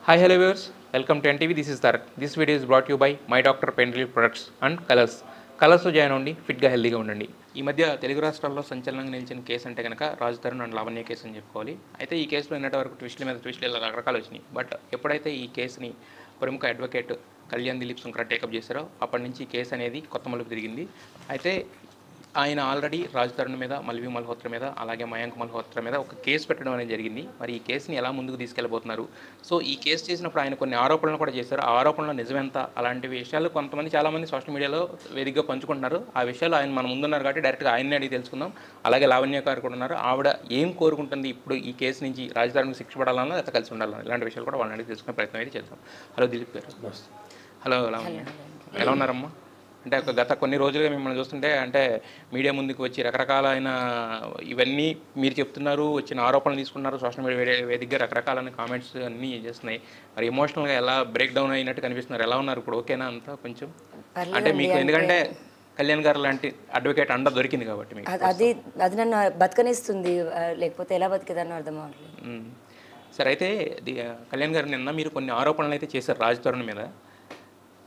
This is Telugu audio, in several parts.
Hi, hello viewers. Welcome to NTV. This is Tarak. This video is brought to you by My Doctor Pain Relief Products and Colors. కలర్స్తో జాయిన్ అవ్వండి, ఫిట్గా హెల్దీగా ఉండండి. ఈ మధ్య తెలుగు రాష్ట్రాల్లో సంచలనంగా నిలిచిన కేసు అంటే కనుక రాజ్ తరుణ్ అండ్ లావణ్య కేసు అని చెప్పుకోవాలి. అయితే ఈ కేసులో నిన్నటి వరకు ట్విస్టుల మీద ట్విస్టులు ఇలా రకరకాలు వచ్చినాయి. బట్ ఎప్పుడైతే ఈ కేసుని ప్రముఖ అడ్వకేట్ కళ్యాణ్ దిలీప్ సుంకర టేకప్ చేశారో అప్పటి నుంచి ఈ కేసు అనేది కొత్త మలుపు తిరిగింది. అయితే ఆయన ఆల్రెడీ రాజ్ తరుణ్ మీద, మల్వి మల్హోత్రా మీద, అలాగే మయాంక్ మల్హోత్రా మీద ఒక కేసు పెట్టడం అనేది జరిగింది. మరి ఈ కేసుని ఎలా ముందుకు తీసుకెళ్ళబోతున్నారు? సో ఈ కేసు చేసినప్పుడు ఆయన కొన్ని ఆరోపణలు కూడా చేశారు. ఆ ఆరోపణలు నిజమెంత, అలాంటి విషయాలు చాలామంది సోషల్ మీడియాలో వేదికగా పంచుకుంటున్నారు. ఆ విషయాలు ఆయన మన ముందున్నారు కాబట్టి డైరెక్ట్గా ఆయన్ని అడిగి తెలుసుకుందాం. అలాగే లావణ్య గారు కూడా ఉన్నారు. ఆవిడ ఏం కోరుకుంటుంది ఇప్పుడు ఈ కేసు నుంచి? రాజ్ తరుణ్కి శిక్ష పడాలన్నా లేకపోతే కలిసి ఉండాలన్నా, ఇలాంటి విషయాలు కూడా వాళ్ళని అడిగి తెలుసుకునే ప్రయత్నం అయితే చేద్దాం. హలో దిలీప్ గారు. హలో లావణ్య, ఎలా ఉన్నారమ్మా? అంటే గత కొన్ని రోజులుగా మిమ్మల్ని చూస్తుంటే అంటే మీడియా ముందుకు వచ్చి రకరకాలైన ఇవన్నీ మీరు చెప్తున్నారు, వచ్చిన ఆరోపణలు తీసుకున్నారు, సోషల్ మీడియా వేదికగా రకరకాలైన కామెంట్స్ అన్నీ చేస్తున్నాయి. మరి ఎమోషనల్గా ఎలా బ్రేక్ డౌన్ అయినట్టు కనిపిస్తున్నారు? ఎలా ఉన్నారు ఇప్పుడు? ఓకేనా అంతా? కొంచెం అంటే మీకు ఎందుకంటే కళ్యాణ్ గారు లాంటి అడ్వకేట్ అండ దొరికింది కాబట్టి మీకు అది నన్ను బతకనిస్తుంది, లేకపోతే ఎలా బతికేదాన్ని అర్థం అవ్వట్లేదు. సరే, అయితే కళ్యాణ్ గారు నిన్న మీరు కొన్ని ఆరోపణలు అయితే చేశారు రాజ్ తరుణ్ మీద.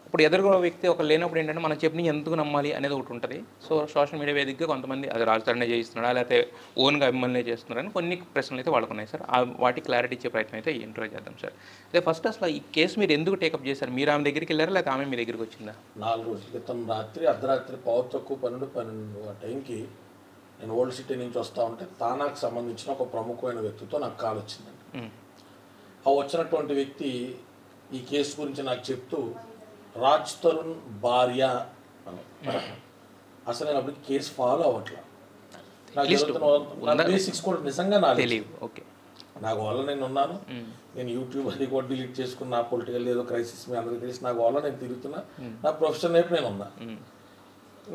ఇప్పుడు ఎదురుగా వ్యక్తి ఒక లేనప్పుడు ఏంటంటే మనం చెప్పిన ఎందుకు నమ్మాలి అనేది ఒకటి ఉంటుంది. సో సోషల్ మీడియా వేదికగా కొంతమంది అది రాజ్ తరుణ్ చేయిస్తున్నాడా లేకపోతే ఓన్గా అభిమానులే చేస్తున్నారని కొన్ని ప్రశ్నలు అయితే వాళ్ళకున్నాయి సార్. వాటి క్లారిటీ ఇచ్చే ప్రయత్నం అయితే ఈ ఇంటర్వ్యూ చేద్దాం సార్. అయితే ఫస్ట్ అసలు ఈ కేసు మీరు ఎందుకు టేకప్ చేశారు? మీరు ఆమె దగ్గరికి వెళ్ళారా లేకపోతే ఆమె మీ దగ్గరికి వచ్చిందా? 4 రోజుల క్రితం రాత్రి అర్ధరాత్రి 12 ఆ టైంకి నేను ఓల్డ్ సిటీ నుంచి వస్తూ ఉంటే తానాకు సంబంధించిన ఒక ప్రముఖమైన వ్యక్తితో నాకు కాల్ వచ్చిందండి. ఆ వచ్చినటువంటి వ్యక్తి ఈ కేసు గురించి నాకు చెప్తూ రాజ్ తరుణ్ భార్య అసలు నేను అప్పటికి కేసు ఫాలో అవ్వట్లా. నాకు బేసిక్స్ కూడా నిజంగా నాకు తెలియదు. ఓకే, నాకు వల్ల నేను ఉన్నాను. నేను యూట్యూబ్ అది కూడా డిలీట్ చేసుకుని నా పొలిటికల్ ఏదో క్రైసిస్ మీ అందరికీ తెలిసి నాకు వల్ల నేను తిరుగుతున్నా. నా ప్రొఫెషన్ వైపు నేను ఉన్నా.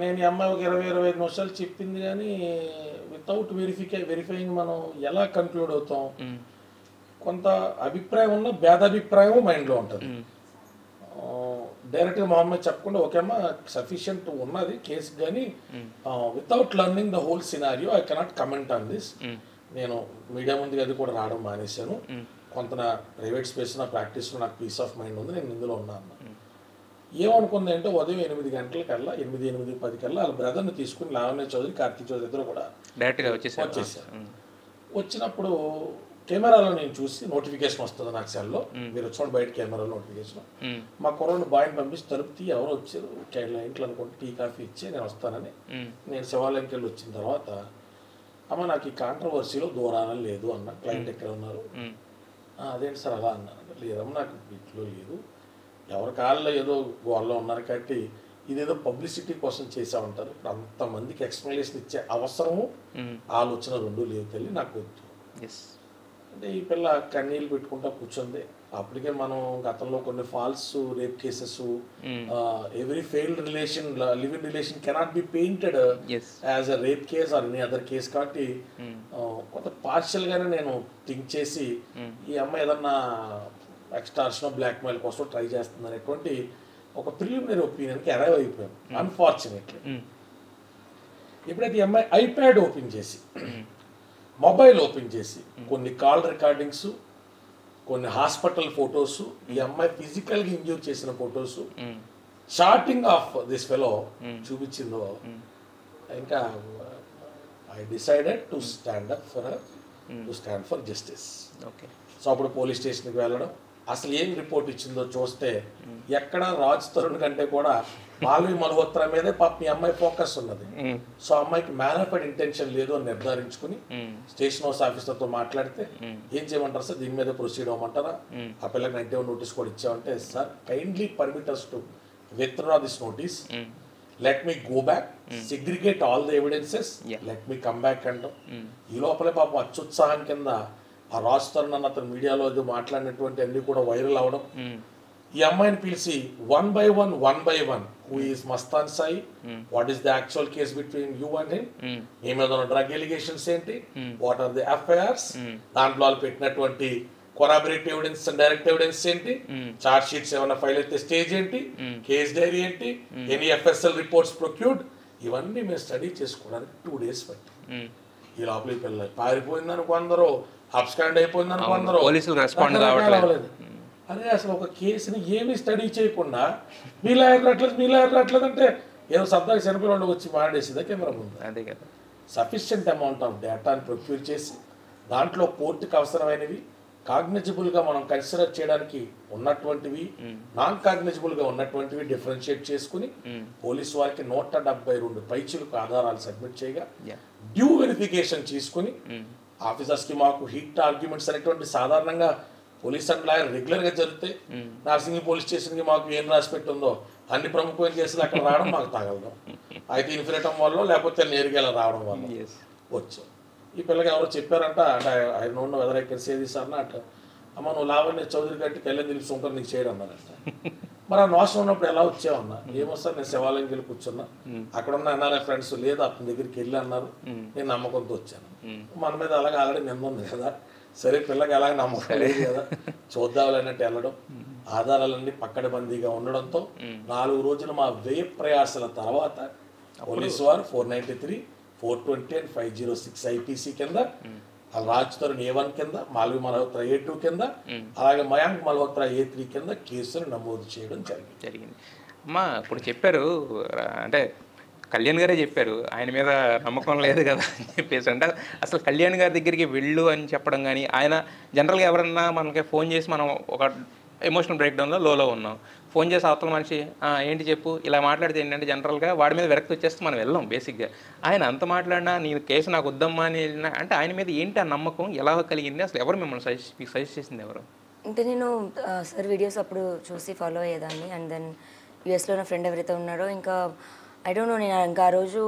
నేను ఈ అమ్మాయి ఒక 20-25 నిమిషాలు చెప్పింది కానీ వితౌట్ వెరిఫైయింగ్ మనం ఎలా కన్క్లూడ్ అవుతాం? కొంత అభిప్రాయం ఉన్న భేదాభిప్రాయం మైండ్లో ఉంటుంది. డైరెక్ట్గా మొహమ్మద్ చెప్పకుండా ఓకే అమ్మా సఫిషియంట్ ఉన్నది కేసు, కానీ without learning the whole scenario I cannot comment on this. నేను మీడియా ముందుకు అది కూడా రావడం మానేశాను. కొంత నా ప్రైవేట్ స్పేస్, నా ప్రాక్టీస్లో నాకు పీస్ ఆఫ్ మైండ్ ఉంది, నేను ఇందులో ఉన్నాను. ఏమనుకుంది అంటే ఉదయం 8 గంటలకల్లా 8-8:10 కల్లా వాళ్ళ బ్రదర్ని తీసుకుని లావణ్య చౌదరి, కార్తీక్ చౌదరి ఇద్దరు కూడా డైరెక్ట్గా వచ్చేసారు. వచ్చినప్పుడు కెమెరాలో నేను చూసి నోటిఫికేషన్ వస్తుంది నాకు సెల్లో, మీరు వచ్చినప్పుడు బయట కెమెరాలో నోటిఫికేషన్. మా కుర్రోని బాయ్ని పంపించి తలుపుతీ ఎవరు వచ్చారు ఇంట్లో అనుకుంటే టీ కాఫీ ఇచ్చి నేను వస్తానని నేను శివాలయంకి వెళ్ళి వచ్చిన తర్వాత అమ్మ నాకు ఈ కాంట్రవర్సీలో దూరాన లేదు అన్న. క్లయింట్ ఎక్కడ ఉన్నారు? అదేంటి సార్ అలా అన్నాను. లేదమ్మా నాకు వీటిలో లేదు, ఎవరి కాళ్ళలో ఏదో గోల్లో ఉన్నారు కాబట్టి ఇదేదో పబ్లిసిటీ కోసం చేసా ఉంటారు. ఇప్పుడు అంతమందికి ఎక్స్ప్లెనేషన్ ఇచ్చే అవసరము ఆలోచన రెండూ లేదు తల్లి, నాకు వద్దు అంటే. ఈ పిల్ల కన్నీళ్ళు పెట్టుకుంటా కూర్చుంది. అప్పటికే మనం గతంలో కొన్ని false rape cases, every failed relation, live in relation cannot be painted as a rape case or any other case. కాబట్టి కొంత పార్షియల్గానే నేను థింక్ చేసి ఈ అమ్మాయి ఏదన్నా ఎక్స్టార్షన్ బ్లాక్మెయిల్ కోసం ట్రై చేస్తుంది అనేటువంటి ఒక ప్రిలిమినరీ ఒపీనియన్కి అరైవ్ అయిపోయాను. అన్ఫార్చునేట్లీ ఎప్పుడైతే ఈ అమ్మాయి ఐప్యాడ్ ఓపెన్ చేసి, మొబైల్ ఓపెన్ చేసి కొన్ని కాల్ రికార్డింగ్స్, కొన్ని హాస్పిటల్ ఫొటోస్, ఈ అమ్మాయి ఫిజికల్గా ఇంజ్యూర్ చేసిన photos, shorting of this fellow చూపించిందో ఇంకా I decided to stand up for to stand for justice. So అప్పుడు పోలీస్ స్టేషన్కి వెళ్ళడం, అసలు ఏం రిపోర్ట్ ఇచ్చిందో చూస్తే ఎక్కడ రాజ్ తరుణ్ కంటే కూడా మాల్వి మల్హోత్రా మీదే పాప మీ అమ్మాయి ఫోకస్ ఉన్నది. సో అమ్మాయికి మ్యానిఫైడ్ ఇంటెన్షన్ లేదు అని నిర్ధారించుకుని స్టేషన్ హౌస్ ఆఫీసర్తో మాట్లాడితే ఏం చేయమంటారు సార్, దీని మీద ప్రొసీడ్ అవ్వమంటారా? ఆ పిల్లకి 91 నోటీస్ కూడా ఇచ్చామంటే sir kindly permit us to withdraw this notice, let me go back, segregate all the evidences, let me come back అంటాం. ఈ లోపలే పాపం అత్యుత్సాహం కింద ఆ రాజ్ తరుణ్ అన్న అతను మీడియాలో మాట్లాడినటువంటి అన్ని కూడా వైరల్ అవడం. ఈ అమ్మాయిని పిలిచి one by one who is Mastan Sai, what is the actual case between you and him, మీ మీద ఉన్న డ్రగ్ ఎలిగేషన్స్ ఏంటి, వాట్ ఆర్ ది ఎఫ్ఐఆర్స్, దాంట్లో వాళ్ళు పెట్టినటువంటి corroborative evidence and direct evidence ఏంటి, చార్జ్ షీట్స్ ఏమైనా ఫైల్ అయితే స్టేజ్ ఏంటి, కేస్ డైరీ ఏంటి, ఎనీ ఎఫ్ఎస్ఎల్ రిపోర్ట్స్ ప్రొక్యూర్డ్, ఇవన్నీ మేము స్టడీ చేసుకోవడానికి 2 days పట్టి. ఈ లోపలికి పిల్లలు పారిపోయిందని కొందరు, అబ్స్కాండ్ అయిపోయిందని కొందరు, పోలీసులు రెస్పాండ్ కావట్లేదు. అరే అసలు ఒక కేసుని ఏమీ స్టడీ చేయకుండా మీ లాయర్ రావట్లేదు అంటే ఏదో సరదాగా చనిపోయిన వచ్చి మాడేసిందా కెమెరా ముందు. అదే కదా. సఫిషియంట్ అమౌంట్ ఆఫ్ డేటాని ప్రొక్యూర్ చేసి దాంట్లో కోర్టుకి అవసరమైనవి కాగ్నిజిబుల్గా మనం కన్సిడర్ చేయడానికి ఉన్నటువంటివి, నాన్ కాగ్నిజిబుల్గా ఉన్నటువంటివి డిఫరెన్షియేట్ చేసుకుని పోలీసు వారికి 172 పైచులకు ఆధారాలు సబ్మిట్ చేయగా డ్యూ వెరిఫికేషన్ చేసుకుని ఆఫీసర్స్కి మాకు హీట్ ఆర్గ్యుమెంట్స్ అనేటువంటి సాధారణంగా పోలీస్ అండ్ లాయర్ రెగ్యులర్గా జరుగుతాయి. నర్సింగ్ పోలీస్ స్టేషన్కి మాకు ఏం రాసి పెట్టుందో అన్ని ప్రముఖమైన కేసులు అక్కడ రావడం మాకు తగలదు. అయితే ఇన్ఫినిటం వల్ల లేకపోతే నేరుగా రావడం వల్ల వచ్చాం. ఈ పిల్లకి ఎవరో చెప్పారంట, అంటే I don't know whether I can say this అన్న, అట్లా అమ్మ నువ్వు లావణ్య చౌదరి గట్టి కళ్యాణ్ దిలీప్ శంకర్ నీకు చేయడం అన్నారంట. మరి ఆ నోషన్ ఉన్నప్పుడు ఎలా వచ్చావన్నా? ఏమొస్తారు, నేను శివాలయంకి వెళ్ళి కూర్చున్నా, అక్కడ ఉన్న ఎన్ఆర్ఐ ఫ్రెండ్స్ లేదు అతని దగ్గరికి వెళ్ళి అన్నారు, నేను నమ్మకంతో వచ్చాను. మన మీద అలాగే ఆల్రెడీ నింద ఉంది కదా, సరే పిల్లకి అలాగే నమ్మకం లేదు కదా, చూద్దామన్నట్టు వెళ్ళడం, ఆధారాలన్నీ పక్కడబందీగా ఉండడంతో 4 రోజులు మా వ్యయ ప్రయాసాల తర్వాత పోలీసు వారు 493, 420 and 506 ఐపీసీ కింద, రాజ్ తరుణ్ A1 కింద, మాల్వి మల్హోత్రా A2 కింద, అలాగే మయాంక్ మల్హోత్రా A3 కింద కేసును నమోదు చేయడం జరిగింది. అమ్మా ఇప్పుడు చెప్పారు, అంటే కళ్యాణ్ గారే చెప్పారు ఆయన మీద నమ్మకం లేదు కదా అని చెప్పేసి. అంటే అసలు కళ్యాణ్ గారి దగ్గరికి వెళ్ళు అని చెప్పడం కానీ, ఆయన జనరల్గా ఎవరన్నా మనకి ఫోన్ చేసి మనం ఒక ఎమోషనల్ బ్రేక్డౌన్లో లోలో ఉన్నాం, ఫోన్ చేసి అవతల మనిషి ఏంటి చెప్పు ఇలా మాట్లాడితే ఏంటంటే జనరల్గా వాడి మీద విరక్తి వచ్చేస్తే మనం వెళ్ళాం బేసిక్గా. ఆయన అంత మాట్లాడినా నీ కేసు నాకు వద్దమ్మా అని వెళ్ళినా అంటే ఆయన మీద ఏంటి ఆ నమ్మకం ఎలా కలిగింది? అసలు ఎవరు మిమ్మల్ని సజెస్ట్ చేసింది ఎవరు? అంటే నేను సార్ వీడియోస్ అప్పుడు చూసి ఫాలో అయ్యేదాన్ని. అండ్ దెన్ యూఎస్లో నా ఫ్రెండ్ ఎవరైతే ఉన్నారో ఇంకా ఐ డోంట్ నో, నేను ఇంకా ఆ రోజు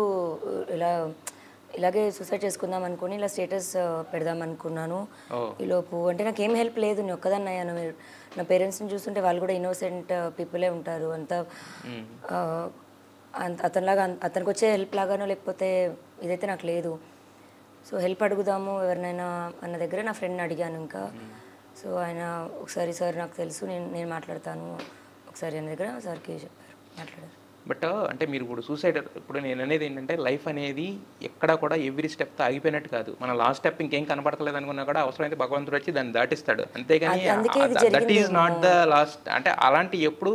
ఇలాగే సూసైడ్ చేసుకుందాం అనుకుని ఇలా స్టేటస్ పెడదాం అనుకున్నాను. ఈలోపు అంటే నాకు ఏం హెల్ప్ లేదు, నేను ఒక్కదాన్ని అయ్యాను. నా పేరెంట్స్ని చూస్తుంటే వాళ్ళు కూడా ఇన్నోసెంట్ పీపులే ఉంటారు, అంతా అతనిలాగా అతనికి వచ్చే హెల్ప్ లాగానో లేకపోతే ఇదైతే నాకు లేదు. సో హెల్ప్ అడుగుదాము ఎవరినైనా అన్న దగ్గర నా ఫ్రెండ్ని అడిగాను. ఇంకా సో ఆయన ఒకసారి సార్ నాకు తెలుసు నేను మాట్లాడతాను ఒకసారి అన్న దగ్గర సార్కి చెప్పారు, మాట్లాడారు. బట్ అంటే మీరు ఇప్పుడు సూసైడ్, ఇప్పుడు నేను అనేది ఏంటంటే లైఫ్ అనేది ఎక్కడ కూడా ఎవ్రీ స్టెప్తో ఆగిపోయినట్టు కాదు. మన లాస్ట్ స్టెప్ ఇంకేం కనపడతలేదు అనుకున్నా కూడా అవసరమైతే భగవంతుడు వచ్చి దాన్ని దాటిస్తాడు, అంతేగాని that is not the last. అంటే అలాంటి ఎప్పుడు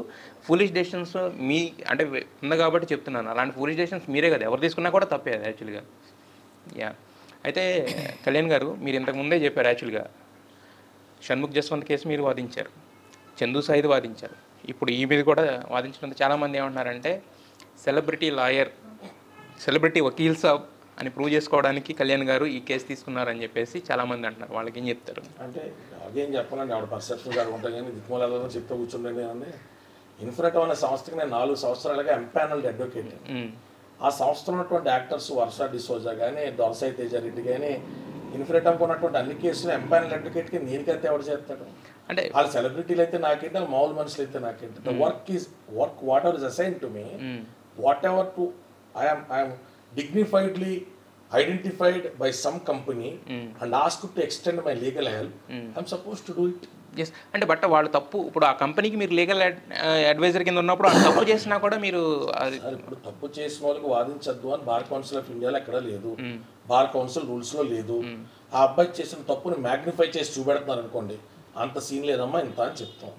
ఫూలిష్ డెసిషన్స్ మీ అంటే ఉంది కాబట్టి చెప్తున్నాను, అలాంటి ఫూలిష్ డెసిషన్స్ మీరే కదా ఎవరు తీసుకున్నా కూడా తప్పే అది యాక్చువల్గా. యా, అయితే కళ్యాణ్ గారు మీరు ఇంతకుముందే చెప్పారు యాక్చువల్గా షణ్ముఖ్ జస్వంత్ కేసు మీరు వాదించారు, చందు సాయిది వాదించారు, ఇప్పుడు ఈ మీద కూడా వాదించడంతో చాలామంది ఏమంటున్నారంటే సెలబ్రిటీ వకీల్ సాబ్ అని ప్రూవ్ చేసుకోవడానికి కళ్యాణ్ గారు ఈ కేసు తీసుకున్నారని చెప్పేసి చాలామంది అంటున్నారు. వాళ్ళకి ఏం చెప్తారు? అంటే అదేం చెప్పాలండి, ఆవిడ పర్సెప్షన్ గారు ఉంటాయి కానీ దిక్కుమలలో చెప్తూ కూర్చుండే అండి. ఇన్ఫినిటం అనే సంస్థకి నేను 4 సంవత్సరాలుగా ఎంపానల్డ్ అడ్వకేట్. ఆ సంస్థలో ఉన్నటువంటి యాక్టర్స్ వర్ష డిసోజా కానీ, దొరసాయి తేజారెడ్డి కానీ, ఇన్ఫినిటంకి ఉన్నటువంటి అన్ని కేసులు ఎంపానల్ అడ్వకేట్కి నేనుకైతే ఎవరు చేస్తాడు? అంటే వాళ్ళ సెలబ్రిటీలు అయితే నాకేంటి, వాళ్ళ మామూలు మనుషులు అయితే నాకేంటి. The work whatever is assign to me, whatever to I'm dignifiedly identified by some company and ask to extend my legal help, I'm suppose to do it. Yes, అంటే బట్ వాళ్ళు తప్పు, ఇప్పుడు ఆ కంపెనీకి మీరు లీగల్ అడ్వైజర్ కింద ఉన్నప్పుడు ఆ తప్పు చేసినా కూడా మీరు ఇప్పుడు తప్పు చేసిన వాళ్ళకి వాదించద్దు అని బార్ కౌన్సిల్ ఆఫ్ ఇండియాలో ఎక్కడ లేదు, బార్ కౌన్సిల్ రూల్స్లో లేదు. ఆ అబ్బాయి చేసిన తప్పుని మ్యాగ్నిఫై చేసి చూపెడుతున్నారు అనుకోండి, అంత సీన్ లేదమ్మా ఇంత అని చెప్తాం.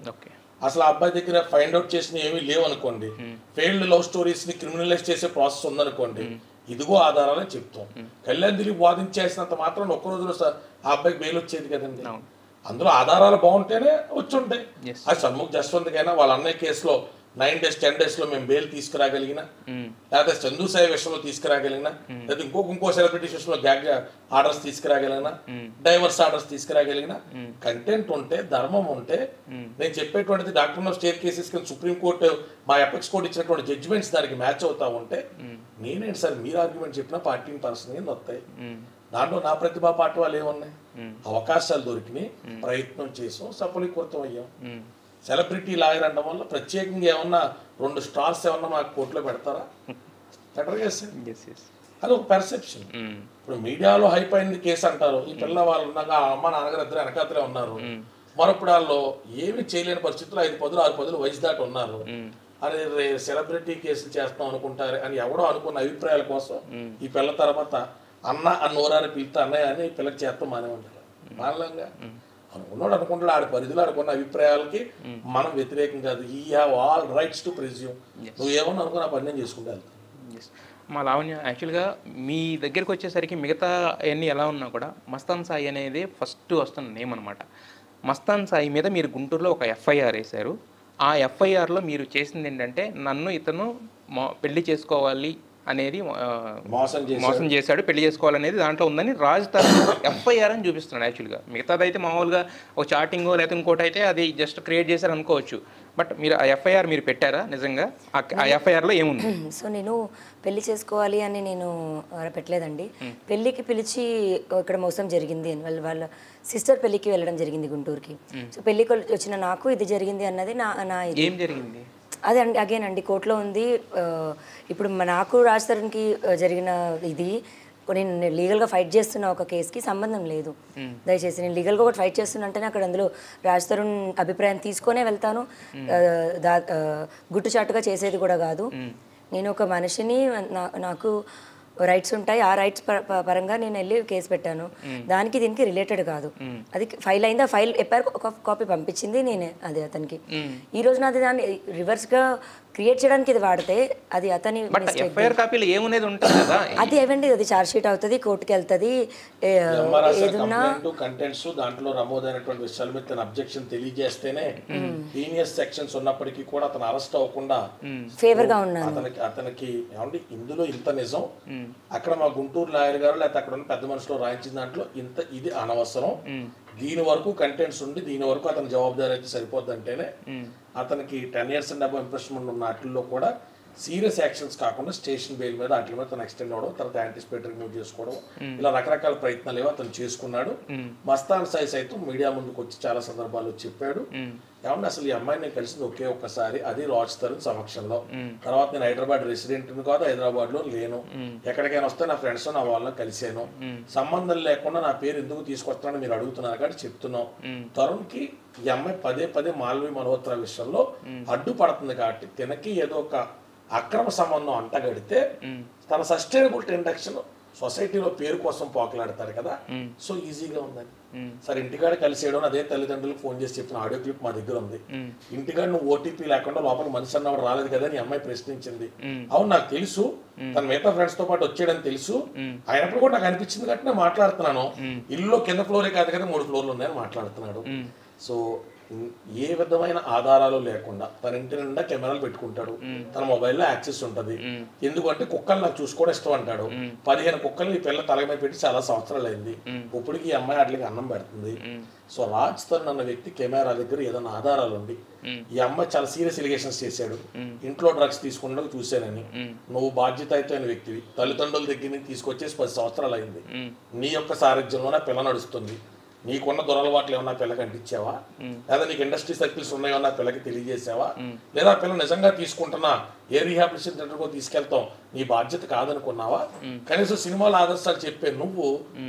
అసలు ఆ అబ్బాయి దగ్గర ఫైండ్ అవుట్ చేసిన ఏమీ లేవు అనుకోండి, ఫెయిల్డ్ లవ్ స్టోరీస్ని క్రిమినలైజ్ చేసే ప్రాసెస్ ఉందనుకోండి, ఇదిగో ఆధారాలని చెప్తాం. కళ్యాణ్ దిలీప్ వాదించేసినంత మాత్రం ఒక్క రోజులో ఆ అబ్బాయికి బెయిల్ వచ్చేది కదండి. అందులో ఆధారాలు బాగుంటేనే వచ్చి ఉంటాయి. అది షణ్ముఖ్ జస్వంత్కైనా వాళ్ళ అన్నయ్య కేసులో 9 days 10 daysలో మేము బెయిల్ తీసుకురాగలిగిన, లేకపోతే చందు సాయి విషయంలో తీసుకురాగలిగిన, లేదా ఇంకో సెలబ్రిటీస్ విషయంలో గ్యాగ్ ఆర్డర్స్ తీసుకురాగలిగిన, డైవర్స్ ఆర్డర్స్ తీసుకురాగలిగిన, కంటెంట్ ఉంటే ధర్మం ఉంటే, నేను చెప్పేటువంటిది డాక్టర్ ఆఫ్ స్టేట్ కేసెస్ కింద సుప్రీంకోర్టు మా ఎపెక్స్ కోర్టు ఇచ్చినటువంటి జడ్జిమెంట్స్ దానికి మ్యాచ్ అవుతా ఉంటే, నేనేంటి సార్ మీరు ఆర్గ్యుమెంట్ చెప్పినా పార్టీని పర్సన్ కింద వస్తాయి. దాంట్లో నా ప్రతిభా పాటు వాళ్ళు ఏమున్నాయి, అవకాశాలు దొరికినాయి, ప్రయత్నం చేసాం, సఫలీకృతం అయ్యాం. సెలబ్రిటీ లాయర్ అనడం వల్ల ప్రత్యేకంగా ఏమన్నా 2 stars ఏమన్నా మాకు కోర్టులో పెడతారా? బెటర్ కేసు, అది ఒక పెర్సెప్షన్. ఇప్పుడు మీడియాలో హైప్ అయింది కేసు అంటారు, ఈ పిల్ల వాళ్ళు ఉన్నాక అమ్మ నాన్నగారు ఇద్దరు వెనకాతలే ఉన్నారు, మరొప్పుడు వాళ్ళు ఏమి చేయలేని పరిస్థితుల్లో 5 పదులు 6 పదులు వయసు దాటి ఉన్నారు, అని సెలబ్రిటీ కేసులు చేస్తాం అనుకుంటారు అని ఎవడో అనుకున్న అభిప్రాయాల కోసం ఈ పిల్ల తర్వాత అన్న అన్నోరాని పిలుతా అన్నయ్య అని ఈ పిల్లకి చేస్తాం మానే ఉంటారు. మానలంగా అనుకున్నాడు అనుకుంటాడు, ఆడి పరిధిలో ఆడుకున్న అభిప్రాయాలకి మనం వ్యతిరేకం కాదు. ఈ have all rights to presume. నువ్వేమన్నా అనుకున్న పని నేను చేసుకుంటూ వెళ్తాను. మా లావణ్య యాక్చువల్గా మీ దగ్గరికి వచ్చేసరికి మిగతా అవన్నీ ఎలా ఉన్నా కూడా మస్తాన్ సాయి అనేది ఫస్ట్ వస్తున్న నేమ్ అనమాట. మస్తాన్ సాయి మీద మీరు గుంటూరులో ఒక ఎఫ్ఐఆర్ వేశారు. ఆ ఎఫ్ఐఆర్లో మీరు చేసింది ఏంటంటే నన్ను ఇతను పెళ్లి చేసుకోవాలి అనేది మోసం చేశాడు, పెళ్లి చేసుకోవాలనేది దాంట్లో ఉందని రాజ్ తరుణ్ ఎఫ్ఐఆర్ అని చూపిస్తున్నాడు. యాక్చువల్గా మిగతాది అయితే మామూలుగా ఒక చాటింగో లేకపోతే ఇంకోటి అయితే అది జస్ట్ క్రియేట్ చేశారు అనుకోవచ్చు. బట్ మీరు ఆ ఎఫ్ఐఆర్ మీరు పెట్టారా నిజంగా? ఆ ఎఫ్ఐఆర్లో ఏముంది? సో నేను పెళ్లి చేసుకోవాలి అని నేను పెట్టలేదండి. పెళ్ళికి పిలిచి ఇక్కడ మోసం జరిగింది అని వాళ్ళ సిస్టర్ పెళ్ళికి వెళ్ళడం జరిగింది గుంటూరుకి. సో పెళ్ళికి వచ్చిన నాకు ఇది జరిగింది అన్నది నా ఏం జరిగింది అదే అండి. అగైన్ అండి కోర్టులో ఉంది. ఇప్పుడు నాకు రాజ్ తరుణ్కి జరిగిన ఇది నేను లీగల్గా ఫైట్ చేస్తున్న ఒక కేసుకి సంబంధం లేదు. దయచేసి నేను లీగల్గా ఒకటి ఫైట్ చేస్తున్నా అంటేనే అక్కడ అందులో రాజ్ తరుణ్ అభిప్రాయం తీసుకొనే వెళ్తాను. గుట్టుచాటుగా చేసేది కూడా కాదు. నేను ఒక మనిషిని, నాకు రైట్స్ ఉంటాయి. ఆ రైట్స్ పరంగా నేను వెళ్ళి కేసు పెట్టాను. దానికి దీనికి రిలేటెడ్ కాదు. అది ఫైల్ అయింది. ఆ ఫైల్ ఎప్పటికీ ఒక కాపీ పంపించింది నేనే, అది అతనికి. ఈ రోజు నాది దాన్ని రివర్స్గా క్రియేట్ చేయడానికి ఇది వాడితే అది అతని అది ఏమండి, అది ఛార్జ్ షీట్ అవుతుంది, కోర్టుకి వెళ్తుంది. ఏదున్నా కంటెంట్స్ దాంట్లో నమోదైనటువంటి విషయాల మీద తన అబ్జెక్షన్ తెలియజేస్తేనే హీనియస్ సెక్షన్స్ ఉన్నప్పటికీ కూడా అతను అరెస్ట్ అవ్వకుండా ఫేవర్ గా ఉన్నాను. అతనికి ఏమండి ఇందులో ఇంత నిజం, అక్కడ మా గుంటూరు లాయర్ గారు లేకపోతే అక్కడ ఉన్న పెద్ద మనుషులు రాయించిన దాంట్లో ఇంత ఇది అనవసరం, దీని వరకు కంటెంట్స్ ఉండి దీని వరకు అతని జవాబుదారీ అయితే సరిపోద్ది అంటేనే అతనికి 10 years అండ్ అబవ్ ఇంప్రెస్మెంట్ ఉన్న వాటిల్లో కూడా సీరియస్ యాక్షన్స్ కాకుండా స్టేషన్ బెయిల్ మీద వాటి మీద తను ఎక్స్టెండ్ అవ్వడం, తర్వాత యాంటిసిపేటరీ మూవ్ చేసుకోవడం, ఇలా రకరకాల ప్రయత్నాలు ఏవో అతను చేసుకున్నాడు. మస్తాన్ సాయి సైతం మీడియా ముందుకు వచ్చి చాలా సందర్భాల్లో చెప్పాడు, ఏమన్నా అసలు ఈ అమ్మాయిని నేను కలిసింది ఒకే ఒక్కసారి, అది రాజ్ తరుణ్ సమక్షంలో. తర్వాత నేను హైదరాబాద్ రెసిడెంట్ని కాదు, హైదరాబాద్ లో లేను, ఎక్కడికైనా వస్తే నా ఫ్రెండ్స్ నా వాళ్ళని కలిసాను, సంబంధం లేకుండా నా పేరు ఎందుకు తీసుకొస్తానని మీరు అడుగుతున్నారు కాబట్టి చెప్తున్నాం. తరుణ్ కి ఈ అమ్మాయి పదే పదే మాల్వి మల్హోత్రా విషయంలో అడ్డుపడుతుంది కాబట్టి తినకి ఏదో ఒక అక్రమ సంబంధం అంటగడితే తన సస్టైనబుల్ ఇండక్షన్ సొసైటీలో పేరు కోసం పోకలాడతారు కదా, సో ఈజీగా ఉందని. సరే ఇంటికాడ కలిసేయడం, అదే తల్లిదండ్రులకు ఫోన్ చేసి చెప్పిన ఆడియో క్లిప్ మా దగ్గర ఉంది. ఇంటికాడ నువ్వు ఓటీపీ లేకుండా లోపల మనిషి అన్నవాడు రాలేదు కదా అని అమ్మాయి ప్రశ్నించింది. అవును నాకు తెలుసు, తన మిగతా ఫ్రెండ్స్ తో పాటు వచ్చాడని తెలుసు, అయినప్పుడు కూడా నాకు అనిపించింది కాబట్టి నేను మాట్లాడుతున్నాను. ఇల్లు కింద ఫ్లోరే కాదు కదా 3 floorలు ఉన్నాయని మాట్లాడుతున్నాడు. సో ఏ విధమైన ఆధారాలు లేకుండా తన ఇంటి నిండా కెమెరాలు పెట్టుకుంటాడు, తన మొబైల్లో యాక్సెస్ ఉంటుంది. ఎందుకంటే కుక్కలు నాకు చూసుకోవడం ఇష్టం అంటాడు. 15 కుక్కలు ఈ పిల్ల తల మీద పెట్టి చాలా సంవత్సరాలు అయింది, ఇప్పటికి ఈ అమ్మాయి వాటికి అన్నం పెడుతుంది. సో రాజ్ తరుణ్ అన్న వ్యక్తి కెమెరా దగ్గర ఏదైనా ఆధారాలు ఉంది, ఈ అమ్మాయి చాలా సీరియస్ ఎలిగేషన్స్ చేశాడు, ఇంట్లో డ్రగ్స్ తీసుకున్నట్టు చూశానని, నువ్వు బాధ్యతాయుతమైన వ్యక్తివి, తల్లిదండ్రుల దగ్గర నుంచి తీసుకొచ్చేసి 10 సంవత్సరాలు అయింది, నీ యొక్క సారథ్యంలోనే పిల్ల నడుస్తుంది, నీకున్న దురలవాట్లు ఏమన్నా పిల్లకి అంటించావా, లేదా నీకు ఇండస్ట్రీ సర్కిల్స్ ఉన్నాయన్నా పిల్లకి తెలియజేసావా, లేదా పిల్ల నిజంగా తీసుకుంటున్నా ఏ రీహాబిలిటేషన్ సెంటర్కో తీసుకెళ్తాం నీ బాధ్యత కాదనుకున్నావా, కనీసం సినిమాల ఆదర్శాలు చెప్పే నువ్వు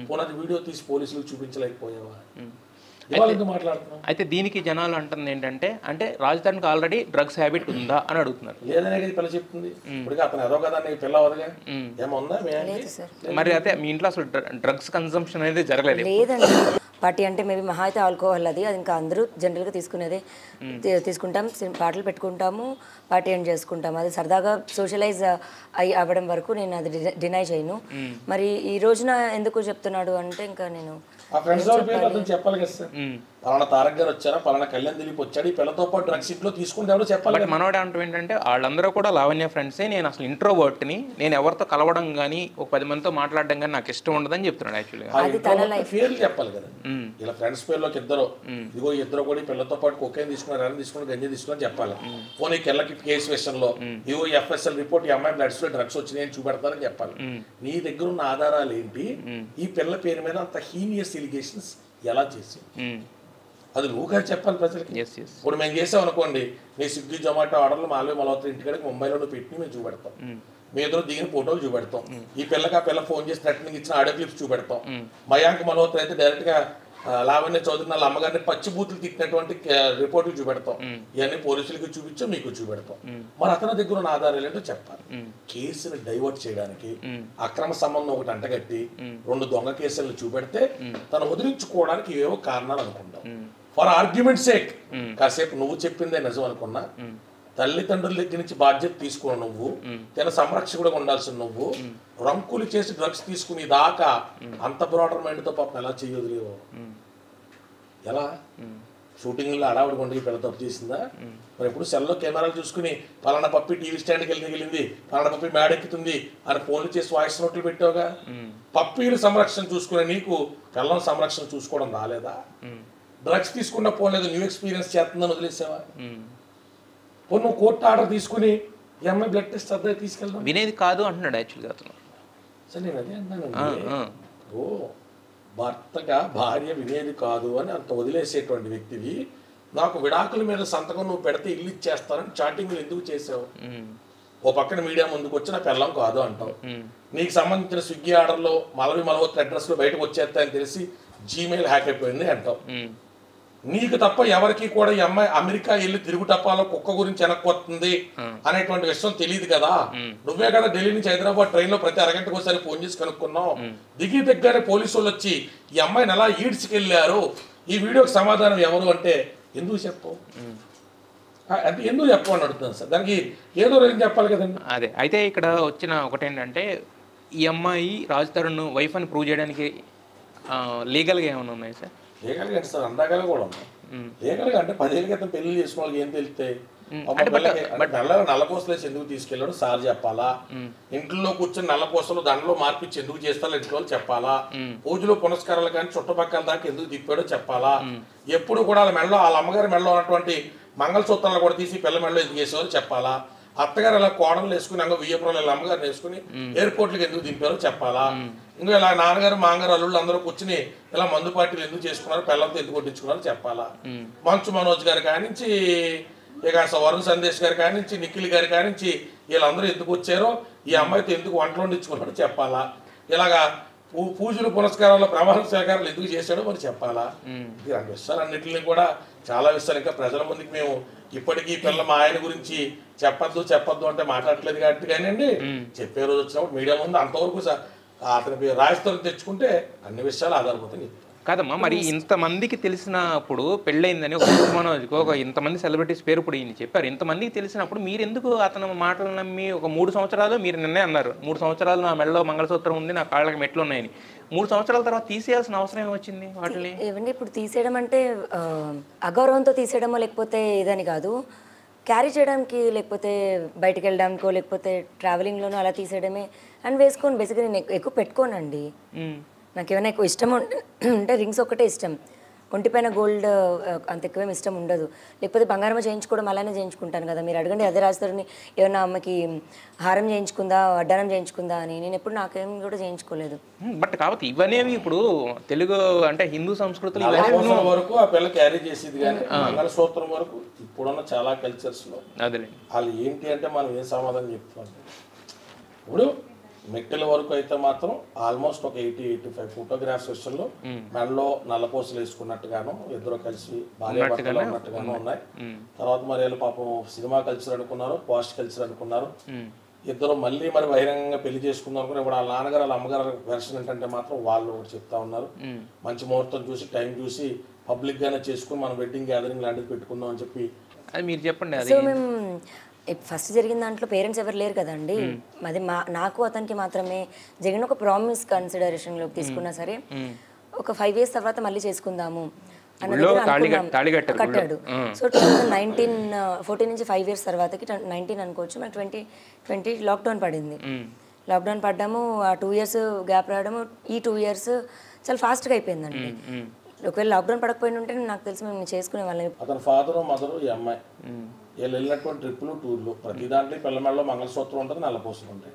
పునది వీడియో తీసి పోలీసులకు చూపించలేకపోయావా? అయితే దీనికి జనాలు అంటుంది ఏంటంటే, అంటే రాజ్ తరుణ్కి ఆల్రెడీ డ్రగ్స్ హ్యాబిట్ ఉందా అని అడుగుతున్నారు. లేదనే పిల్ల చెప్తుంది, ఇప్పుడు అతను ఏదో కదా నీ పిల్ల అవదుగా ఏమన్నా. మరి అయితే మీ ఇంట్లో అసలు డ్రగ్స్ కన్సంప్షన్ అనేది జరగలేదు? లేదండి. పార్టీ అంటే మేబీ మహా అయితే ఆల్కహాల్, అది ఇంకా అందరూ జనరల్గా తీసుకునేదే. తీసుకుంటాం, పాటలు పెట్టుకుంటాము, పార్టీ ఎండ్ చేసుకుంటాము, అది సరదాగా సోషలైజ్ అవ్వడం వరకు నేను అది డినై చేయను. మరి ఈ రోజున ఎందుకు చెప్తున్నాడు అంటే ఇంకా నేను చెప్పాలి కదా సార్, పలానా తారక్ గారు వచ్చారా, పలానా కళ్యాణ్ దిలీప్ వచ్చాడు, ఈ పిల్లతో పాటు డ్రగ్స్ ఇంట్లో తీసుకుంటే చెప్పాలి. మనోడు అంటూ ఏంటంటే వాళ్ళందరూ కూడా లావణ్య ఫ్రెండ్సే, నేను అసలు ఇంట్రోవర్ట్ని, నేను ఎవరితో కలవడం కానీ ఒక 10 మందితో మాట్లాడడం కానీ నాకు ఇష్టం ఉండదని చెప్తున్నాడు. యాక్చువల్గా పేర్లు చెప్పాలి కదా, ఇలా ఫ్రెండ్స్ పేర్లోకి ఇద్దరు, ఇదిగో ఇద్దరు కూడా ఈ పిల్లతో పాటు కొకేన్ తీసుకున్నారు, ఎవరైనా తీసుకున్నారు, గంజి తీసుకుని చెప్పాలి. పోనీ కెళ్ళకి కేసు విషయంలో ఇదిగో FSL రిపోర్ట్, ఈ అమ్మాయి బ్లడ్స్ లో డ్రగ్స్ వచ్చినాయని చూపెడతారని చెప్పాలి. నీ దగ్గర ఉన్న ఆధారాలు ఏంటి, ఈ పిల్ల పేరు మీద అంత హీనియస్ ఎలిగేషన్స్ ఎలా చేసి అది నువ్వు గారు చెప్పాలి ప్రజలకి. ఇప్పుడు మేము చేసాం అనుకోండి, నీ స్విగ్గీ జొమాటో ఆర్డర్లు మాల్వి మల్హోత్రా ఇంటికాడికి ముంబైలో నువ్వు పెట్టి మేము చూపెడతాం, మీ ఇద్దరు దిగిన ఫోటోలు చూపెడతాం, ఈ పిల్లకి ఆ పిల్ల ఫోన్ చేసి థ్రెటనింగ్ ఇచ్చిన ఆడియో క్లిప్స్ చూపెడతాం. మయాంక్ మల్హోత్రా అయితే డైరెక్ట్ గా లావణ్య చౌదరి వాళ్ళ అమ్మగారిని పచ్చిబూతులు తిట్టినటువంటి రిపోర్టులు చూపెడతాం. ఇవన్నీ పోలీసులకి చూపించాం, మీకు చూపెడతాం. మరి అతని దగ్గర ఉన్న ఆధారాలు ఏంటో చెప్పాలి. కేసుని డైవర్ట్ చేయడానికి అక్రమ సంబంధం ఒకటి అంటగట్టి 2 దొంగ కేసులను చూపెడితే తను వదిలించుకోవడానికి ఏవో కారణాలు అనుకుంటాం. ఫర్ ఆర్గ్యుమెంట్ సేక్ కాసేపు నువ్వు చెప్పిందే నిజం అనుకున్నా, తల్లిదండ్రుల దగ్గర నుంచి బాధ్యత తీసుకున్న నువ్వు, తన సంరక్షకుడుగా ఉండాల్సిన నువ్వు రంకులు చేసి డ్రగ్స్ తీసుకుని దాకా అంత బ్రాడర్ మైండ్తో పాపం ఎలా చేయదు? ఎలా షూటింగ్లో అడావిడి కొండకి పిల్ల తప్పు చేసిందా? మరి ఎప్పుడు సెల్లో కెమెరాలు చూసుకుని పలానా పప్పి టీవీ స్టాండ్కి వెళ్ళింది, పలానా పప్పి మేడెక్కుతుంది అని ఫోన్లు చేసి వాయిస్ నోట్లు పెట్టావుగా. పప్పీలు సంరక్షణ చూసుకునే నీకు పిల్లల సంరక్షణ చూసుకోవడం రాలేదా? డ్రగ్స్ తీసుకున్న పోలేదు, న్యూ ఎక్స్పీరియన్స్ చేస్తుందని వదిలేసావా? నువ్వు కోర్టు ఆర్డర్ తీసుకుని ఈ అమ్మాయి బ్లడ్ టెస్ట్ అద్దె తీసుకెళ్దాం వినేది కాదు అంటున్నాడు యాక్చువల్గా అతను. సరే నేను అదే అన్నానండి. ఓ భర్తగా భార్య వినేది కాదు అని అంత వదిలేసేటువంటి వ్యక్తివి నాకు విడాకుల మీద సంతకం నువ్వు పెడితే ఇల్లు ఇచ్చేస్తానని చాటింగ్లు ఎందుకు చేసావు? ఓ పక్కన మీడియా ముందుకు వచ్చి నా పెళ్ళం కాదు అంటావు. నీకు సంబంధించిన స్విగ్గీ ఆర్డర్లో మలవోత్ర అడ్రస్లో బయటకు వచ్చేస్తాయని తెలిసి జీమెయిల్ హ్యాక్ అయిపోయింది అంటావు. నీకు తప్ప ఎవరికి కూడా ఈ అమ్మాయి అమెరికా వెళ్ళి తిరుగుటప్పాలో కుక్క గురించి వెనక్కొస్తుంది అనేటువంటి విషయం తెలియదు కదా. నువ్వే కదా ఢిల్లీ నుంచి హైదరాబాద్ ట్రైన్లో ప్రతి అరగంటకు ఒకసారి ఫోన్ చేసి కనుక్కున్నావు. దిగి దగ్గరే పోలీసు వాళ్ళు వచ్చి ఈ అమ్మాయిని ఎలా ఈడ్చుకెళ్ళారు, ఈ వీడియోకి సమాధానం ఎవరు అంటే ఎందుకు చెప్పవు? అంటే ఎందుకు చెప్పమని అడుగుతుంది సార్. దానికి ఏదో ఏం చెప్పాలి కదండి. అదే అయితే ఇక్కడ వచ్చిన ఒకటేంటంటే ఈ అమ్మాయి రాజ్ తరుణ్ వైఫ్ అని ప్రూవ్ చేయడానికి లీగల్గా ఏమైనా ఉన్నాయి సార్? లీగల్గా అంటే సార్ అందాకలు కూడా ఉన్నాయి. లీగల్గా అంటే 10 ఏళ్ళ క్రితం పెళ్లి చేసిన వాళ్ళకి ఏం తెలుస్తాయి? నల్లపూసలు వేసి ఎందుకు తీసుకెళ్ళాడు సార్ చెప్పాలా? ఇంట్లో కూర్చొని నల్లపూసలు దండలో మార్పిచ్చి ఎందుకు చేస్తారో ఇంట్లో వాళ్ళు చెప్పాలా? పూజలు పునస్కారాలు కానీ చుట్టుపక్కల దాకా ఎందుకు తిప్పాడో చెప్పాలా? ఎప్పుడు కూడా వాళ్ళ మెడలో వాళ్ళ అమ్మగారి మెడలో ఉన్నటువంటి మంగళసూత్రాలు కూడా తీసి పిల్ల మెడలో ఎందుకు చేసేవారో చెప్పాలా? అత్తగారు ఇలా కోడలు వేసుకుని అంగ వియ్యపురం ఇలా అమ్మగారిని వేసుకుని ఎయిర్పోర్ట్లకు ఎందుకు దింపారో చెప్పాలా? ఇంకా ఇలా నాన్నగారు మాంగారు అల్లుళ్ళు అందరూ కూర్చుని ఇలా మందు పార్టీలు ఎందుకు చేసుకున్నారు, పిల్లలతో ఎందుకు కొట్టించుకున్నారో చెప్పాలా? మంచు మనోజ్ గారి కానించి ఇక వరుణ్ సందేశ్ గారి కానించి నిఖిల్ గారి కానించి వీళ్ళందరూ ఎందుకు వచ్చారో, ఈ అమ్మాయితో ఎందుకు వంటలు వండించుకున్నారో చెప్పాలా? ఇలాగా పూజలు పునస్కారాల్లో ప్రమాణ స్వీకారాలు ఎందుకు చేశాడో మరి చెప్పాలా? ఇలాంటి విషయాలన్నింటినీ కూడా చాలా విషయాలు ఇంకా ప్రజల ముందుకు మేము ఇప్పటికీ పిల్ల మా ఆయన గురించి చెప్పొద్దు అంటే మాట్లాడట్లేదు కాబట్టి కానివ్వండి, చెప్పే రోజు వచ్చినప్పుడు మీడియా ముందు అంతవరకు అతని రాయిస్తూ తెచ్చుకుంటే అన్ని విషయాలు ఆధారపడుతుంది. కాదమ్మా, మరి ఇంతమందికి తెలిసినప్పుడు పెళ్ళయిందని ఒక మనోజ్కి ఒక ఇంతమంది సెలబ్రిటీస్ పేరు ఇప్పుడు ఈయన చెప్పారు, ఇంతమందికి తెలిసినప్పుడు మీరు ఎందుకు అతను మాటలు నమ్మి ఒక 3 సంవత్సరాలు మీరు నిన్నే అన్నారు 3 సంవత్సరాలు నా మెడలో మంగళసూత్రం ఉంది, నా కాళ్ళకి మెట్లు ఉన్నాయని. 3 సంవత్సరాల తర్వాత తీసేయాల్సిన అవసరం ఏమొచ్చింది వాటిని? ఏమండి ఇప్పుడు తీసేయడం అంటే అగౌరవంతో తీసేయడమో లేకపోతే ఇదని కాదు, క్యారీ చేయడానికి లేకపోతే బయటకు వెళ్ళడానికో లేకపోతే ట్రావెలింగ్లోనో అలా తీసేయడమే అని వేసుకోండి. బేసిక్గా నేను ఎక్కువ పెట్టుకోనండి. నాకు ఏమైనా ఎక్కువ ఇష్టం ఉంటే రింగ్స్ ఒక్కటే ఇష్టం, ఒంటిపైన గోల్డ్ అంత ఎక్కువేం ఇష్టం ఉండదు. లేకపోతే బంగారం చేయించుకోవడం అలానే చేయించుకుంటాను కదా. మీరు అడగండి అదే రాజుతారని ఏమన్నా అమ్మకి హారం చేయించుకుందా వడ్డానం చేయించుకుందా అని, నేను ఎప్పుడు నాకేం కూడా చేయించుకోలేదు. బట్ కాబట్టి ఇవనేవి ఇప్పుడు తెలుగు అంటే హిందూ సంస్కృతిలో వరకు ఆ పిల్ల క్యారీ చేసేది, కానీ మంగళసూత్రం వరకు ఇప్పుడున్న చాలా కల్చర్స్లో అదే వాళ్ళు ఏంటి అంటే మనం ఏం సమాధానం చెప్తాం. ఇప్పుడు మెట్టెల వరకు అయితే మాత్రం ఆల్మోస్ట్ ఒక 80-85 ఫోటోగ్రాఫ్స్ విషయంలో మెడలో నల్లపూసలు వేసుకున్నట్టుగాను ఇద్దరు కలిసి భార్య భర్తలు ఉన్నట్టుగాను ఉన్నాయి. తర్వాత మరి వీళ్ళు పాపం సినిమా కల్చర్ అనుకున్నారు, పోస్ట్ కల్చర్ అనుకున్నారు, ఇద్దరు మళ్ళీ మరి బహిరంగంగా పెళ్లి చేసుకుందాం అనుకుని ఇప్పుడు వాళ్ళ నాన్నగారు వాళ్ళ అమ్మగారు వెర్షన్ ఏంటంటే మాత్రం వాళ్ళు ఒకటి చెప్తా ఉన్నారు, మంచి ముహూర్తం చూసి టైం చూసి పబ్లిక్ గానే చేసుకుని మనం వెడ్డింగ్ గ్యాదరింగ్ లాంటిది పెట్టుకుందాం అని చెప్పి. అది మీరు చెప్పండి. సో మేము ఫస్ట్ జరిగిన దాంట్లో పేరెంట్స్ ఎవరు లేరు కదండి, అది నాకు అతనికి మాత్రమే జరిగిన ఒక ప్రామిస్ కన్సిడరేషన్లోకి తీసుకున్నా సరే ఒక 5 years తర్వాత మళ్ళీ చేసుకుందాము కట్టాడు. సో 2014 నుంచి 5 years తర్వాతకి 19 అనుకోవచ్చు, మనకి 2020 లాక్డౌన్ పడింది. లాక్డౌన్ పడ్డాము, ఆ 2 years గ్యాప్ రావడము, ఈ 2 years చాలా ఫాస్ట్గా అయిపోయిందండి. ఒకవేళ లాక్డౌన్ పడకపోయిన ఉంటే నాకు తెలిసి మేము చేసుకునే వాళ్ళం. అతని ఫాదరు మదరు ఈ అమ్మాయి వీళ్ళు వెళ్ళినటువంటి ట్రిప్పులు టూర్లు ప్రతి దాంట్లో పిల్లమెడలో మంగళసూత్రం ఉంటుంది, నల్లపూసలు ఉంటాయి.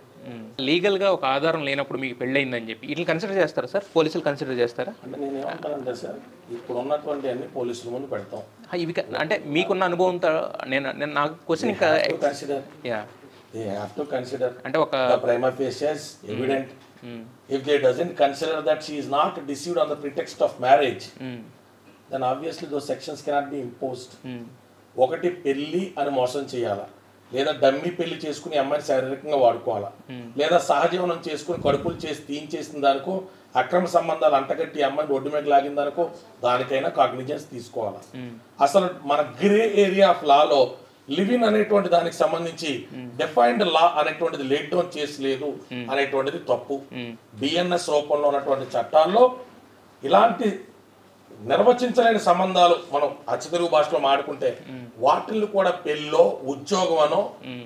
లీగల్గా ఒక ఆధారం లేనప్పుడు మీకు పెళ్ళయిందని చెప్పి వీటిని కన్సిడర్ చేస్తారా సార్? పోలీసులు కన్సిడర్ చేస్తారా? అంటే నేను ఏమంటానంటే సార్, ఇప్పుడు ఉన్నటువంటి అన్ని పోలీసుల ముందు పెడతాం. ఇవి అంటే మీకున్న అనుభవంతో నేను నాకు క్వశ్చన్ ఇంకా consider they have to consider అంటే ఒక prima facie evident If they doesn't consider that she is not deceived on the pretext of marriage, then obviously those sections cannot be imposed. ఒకటి పెళ్లి అని మోసం చేయాలా, లేదా డమ్మి పెళ్లి చేసుకుని అమ్మాయిని శారీరకంగా వాడుకోవాలా, లేదా సహజీవనం చేసుకుని కడుపులు చేసి తీయించేసిన దానికో అక్రమ సంబంధాలు అంటగట్టి అమ్మాయిని రోడ్డు మీద లాగిన దానికో దానికైనా కాగ్నిజెన్స్ తీసుకోవాలా. అసలు మన grey area of Lalo living అనేటువంటి దానికి సంబంధించి డిఫైన్డ్ లా అనేటువంటిది లేట్ డౌన్ చేసలేదు అనేటువంటిది తప్పు. బిఎన్ఎస్ రూపంలో ఉన్నటువంటి చట్టాల్లో ఇలాంటి నిర్వచించలేని సంబంధాలు మనం అచ్చతెలుగు భాషలో మాడుకుంటే వాటిల్ని కూడా పెళ్ళో ఉద్యోగమనో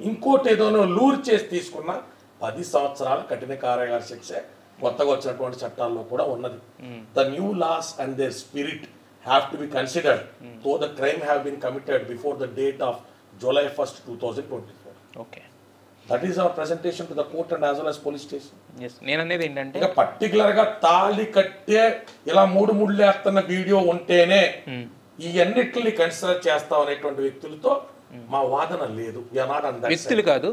ఇంకోటి ఏదోనో లూర్ చేసి తీసుకున్న 10 సంవత్సరాల కఠిన కారాగార శిక్ష కొత్తగా వచ్చినటువంటి చట్టాల్లో కూడా ఉన్నది. The new laws and their spirit have to be considered though the crime have been committed before the date of July 1st, 2024. Okay. That is our presentation to the court and as well as police station. Yes. నేను అనేది ఏంటంటే ఇక పర్టికులర్ గా తాళి కట్టే ఇలా మూడు ముళ్ళేస్తున్న వీడియో ఉంటేనే ఈ అన్నిటిని కన్సిడర్ చేస్తాం అనేటువంటి వ్యక్తులతో మా వాదన లేదు. వ్యక్తులు కాదు,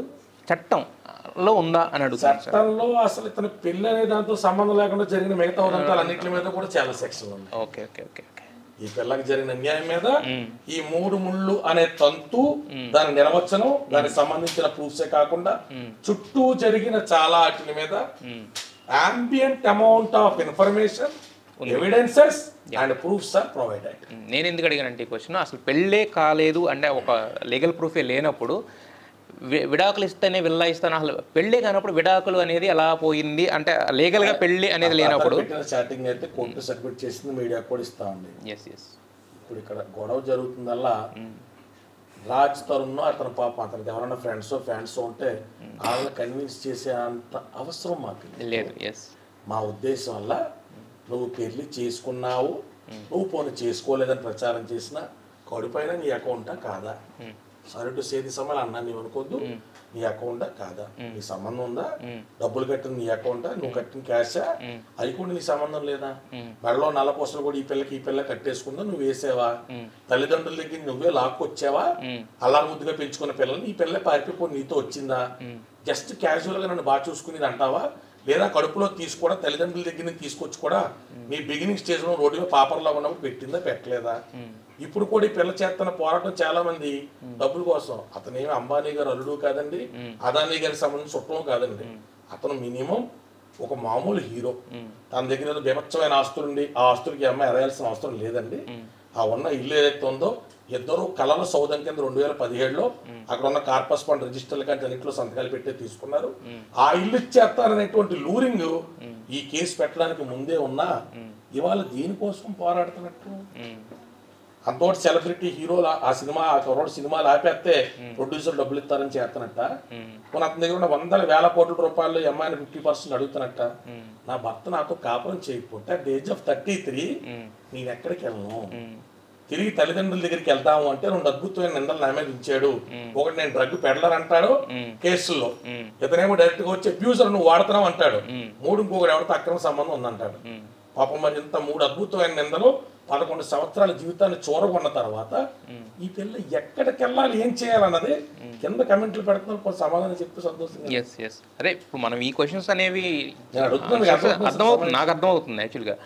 చట్టంలో ఉందా అని అడుగుతాను. చట్టంలో అసలు ఇతను పెళ్లి అనే దాంతో సంబంధం లేకుండా జరిగిన మిగతా ఉదంతాలు అన్నింటి మీద కూడా చాలా సెక్షన్లు ఉన్నాయి. Okay okay okay okay. ఈ పిల్లకి జరిగిన అన్యాయం మీద ఈ మూడు ముళ్ళు అనే తంతు, దాని నిర్వచనం, దానికి సంబంధించిన ప్రూఫ్సే కాకుండా చుట్టూ జరిగిన చాలా వాటి మీద ambient amount of information, evidences and proofs are provided. నేను ఎందుకు అడిగానంటే ఈ క్వశ్చన్, అసలు పెళ్ళే కాలేదు అంటే ఒక లీగల్ ప్రూఫే లేనప్పుడు విడాకులు ఇస్తేనే విల్లా ఇస్తాను, అసలు పెళ్ళే కానప్పుడు విడాకులు అనేది ఎలా పోయింది అంటే లీగల్గా పెళ్ళి అనేది లేనప్పుడు చాటింగ్ అయితే కోర్టు సర్టిఫికేట్ చేసింది మీడియా కూడా ఇస్తా ఉంది. ఇప్పుడు ఇక్కడ గొడవ జరుగుతుందల్లా రాజ్ తరుణ్ అతను పాప అతనికి ఎవరైనా ఫ్యాన్స్ ఉంటే వాళ్ళని కన్విన్స్ చేసే అంత అవసరం మాకు లేదు. మా ఉద్దేశం వల్ల నువ్వు పెళ్లి చేసుకున్నావు, నువ్వు పోనీ చేసుకోలేదని ప్రచారం చేసినా కడుపైన నీ అకౌంటా కాదా, సారీ టు సేది సమయాలు అన్నా నీవు అనుకోద్దు, నీ అకౌంటా కాదా, నీ సంబంధం ఉందా, డబ్బులు కట్టిన నీ అకౌంటా, నువ్వు కట్టిన క్యాషా, అది కూడా నీ సంబంధం లేదా, మెడలో నల్ల పూసలు కూడా ఈ పిల్ల కట్టేసుకుందా, నువ్వు వేసావా, తల్లిదండ్రుల దగ్గర నువ్వే లాక్కొచ్చావా, అల్లా ముద్దుగా పెంచుకున్న పిల్లల్ని ఈ పిల్ల పారిపోయి నీతో వచ్చిందా, జస్ట్ క్యాజువల్గా నన్ను బాగా చూసుకునేది అంటావా, లేదా కడుపులో తీసుకోవడం తల్లిదండ్రుల దగ్గర నుంచి తీసుకొచ్చి కూడా నీ బిగినింగ్ స్టేజ్లో రోడ్డులో పాపర్లో ఉన్నప్పుడు పెట్టిందా పెట్టలేదా. ఇప్పుడు కూడా ఈ పిల్ల చేస్తున్న పోరాటం చాలా మంది డబ్బుల కోసం. అతనేమి అంబానీ గారు అల్లుడు కాదండి, అదానీ గారికి సంబంధించిన చుట్టం కాదండి, అతను మినిమం ఒక మామూలు హీరో. తన దగ్గర ఏదో బీభత్సమైన ఆస్తులుండి ఆ ఆస్తులకి అమ్మాయి ఎరాయాల్సిన అవసరం లేదండి. ఆ ఉన్న ఇల్లు ఏదైతే ఉందో ఇద్దరు కళల సౌధం కింద 2017లో అక్కడ ఉన్న కార్పస్ ఫండ్ రిజిస్టర్లు కానీ అన్నింటిలో సంతకాలు పెట్టే తీసుకున్నారు. ఆ ఇల్లు ఇచ్చేస్తారనేటువంటి లూరింగ్ ఈ కేసు పెట్టడానికి ముందే ఉన్నా ఇవాళ దీనికోసం పోరాడుతున్నట్టు. అంతోటి సెలబ్రిటీ హీరోలు ఆ సినిమా ఆ కరోడ్ సినిమాలు ఆపేస్తే ప్రొడ్యూసర్ డబ్బులు ఇస్తారని చేస్తున్నట్ట. మన అతని దగ్గర ఉన్న 100,000 కోట్ల రూపాయలు అమ్మాయిని 50% అడుగుతున్నట్ట. నా భర్త నాతో కాపురం చేయకపోతే అట్ ఏజ్ ఆఫ్ 33 నేను ఎక్కడికి వెళ్ళను, తిరిగి తల్లిదండ్రుల దగ్గరికి వెళ్తాము అంటే 2 అద్భుతమైన నిందలు నా మీద ఉంచాడు. ఒకటి నేను డ్రగ్ పెడలర్ అంటాడు కేసుల్లో, ఇతనేమో డైరెక్ట్ గా వచ్చి అబ్యూజర్ నువ్వు వాడుతున్నావు అంటాడు. ఇంకొకటి ఎవరితో అక్రమ సంబంధం ఉందంటాడు. పాపం మరి ఇంత 3 అద్భుతమైన నిందలు 11 సంవత్సరాల జీవితాన్ని చూరగొన్న తర్వాత ఈ పిల్ల ఎక్కడికి వెళ్ళాలి ఏం చేయాలన్నది కింద కమెంట్లు పెడుతున్నారు, కొంత సమాధానం చెప్తూ సంతోషంగా. అదే ఇప్పుడు మనం ఈ క్వశ్చన్స్ అనేవి అర్థమవుతుంది, నాకు అర్థమవుతుంది. యాక్చువల్గా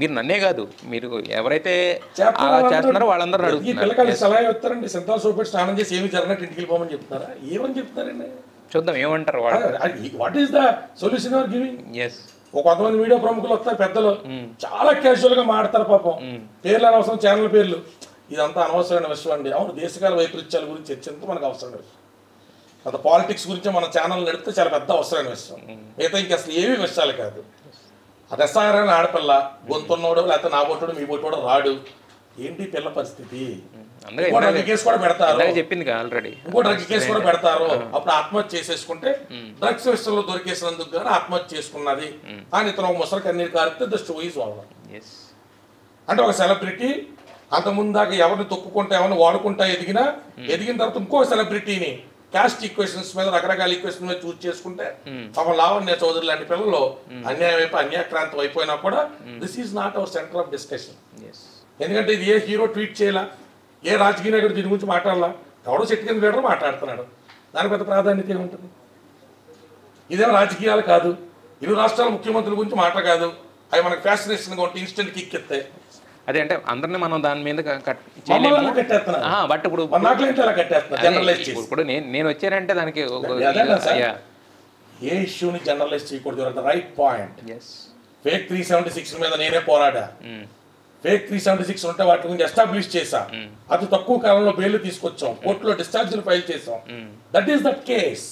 మీరు నన్నే కాదు, మీరు ఎవరైతే చేస్తున్నారో వాళ్ళందరూ అడుగుతున్నారు. పిల్లకాయలు సలహా చెప్తారండి, సింతాల్ సోపెట్టి స్నానం చేసి ఏమి జరగనట్టు ఇంటికి వెళ్ళిపోమని చెప్తున్నారా, ఏమని చెప్తారండి, చూద్దాం ఏమంటారు వాళ్ళు. What is the solution or giving. ఒక 100 మీడియా ప్రముఖులు వస్తారు, పెద్దలు చాలా క్యాజువల్ గా మాడతారు. పాపం పేర్లు అనవసరం, ఛానల్ పేర్లు, ఇదంతా అనవసరమైన విషయం అండి. అవును, దేశకాల వైపరీత్యాల గురించి చర్చంతో మనకు అవసరమైన విషయం. అంత పాలిటిక్స్ గురించి మన ఛానల్ నడిపితే చాలా పెద్ద అవసరమైన విషయం. మిగతా ఇంక అసలు ఏవి విషయాలు కాదు. అది ఎస్ఆర్ఐన ఆడపిల్ల గొంతున్నోడు లేకపోతే నా బొట్టుడు మీ బొట్టుడు రాడు, ఏంటి పిల్ల పరిస్థితి. కేసు కూడా పెడతారు, చెప్పింది ఆల్రెడీ ఇంకో డ్రగ్ కేసు కూడా పెడతారు. అప్పుడు ఆత్మహత్య చేసేసుకుంటే డ్రగ్స్ విషయంలో దొరికేసినందుకు కానీ ఆత్మహత్య చేసుకున్నది అని ఇతను ఒక ముసలి కన్నీరు కారితే ద షో ఈజ్ ఓవర్. అంటే ఒక సెలబ్రిటీ అంతకుముందు దాకా ఎవరిని తొక్కుకుంటా ఎవరిని వాడుకుంటా ఎదిగిన తర్వాత ఇంకో సెలబ్రిటీని క్యాస్ట్ ఈక్వేషన్స్ మీద రకరకాల ఈక్వేషన్ మీద చూస్ చేసుకుంటే పాపం లావణ్య చౌదరి లాంటి పిల్లలు అన్యాయం అయిపోయి అన్యాక్రాంతం అయిపోయినా కూడా this is not our centre of discussion. ఎందుకంటే ఇది ఏ హీరో ట్వీట్ చేయాలా, ఏ రాజకీయ నాయకుడు దీని గురించి మాట్లాడాలా, ఎవడో చెట్టు కింద లీడర్ మాట్లాడుతున్నాడు, దాని పెద్ద ప్రాధాన్యత ఏముంటుంది. ఇదేమో రాజకీయాలు కాదు, ఇరు రాష్ట్రాల ముఖ్యమంత్రుల గురించి మాట కాదు, అవి మనకు ఫ్యాసినేషన్గా ఉంటే ఇన్స్టెంట్ కిక్ ఎత్తాయి. అదే అంటే అందరినీ మనం దాని మీద బట్ ఇప్పుడు ఇప్పుడు నేను వచ్చానంటే దానికి ఏ ఇష్యూని జనరలైజ్ చేయకూడదు. Right point. ఫేక్ 376 మీద నేనే పోరాడా. ఫేక్ 376 ఉంటే వాటి గురించి ఎస్టాబ్లిష్ చేశా. అతి తక్కువ కాలంలో బెయిల్ తీసుకొచ్చాం, కోర్టులో డిశ్చార్జీలు ఫైల్ చేసాం. That is that case.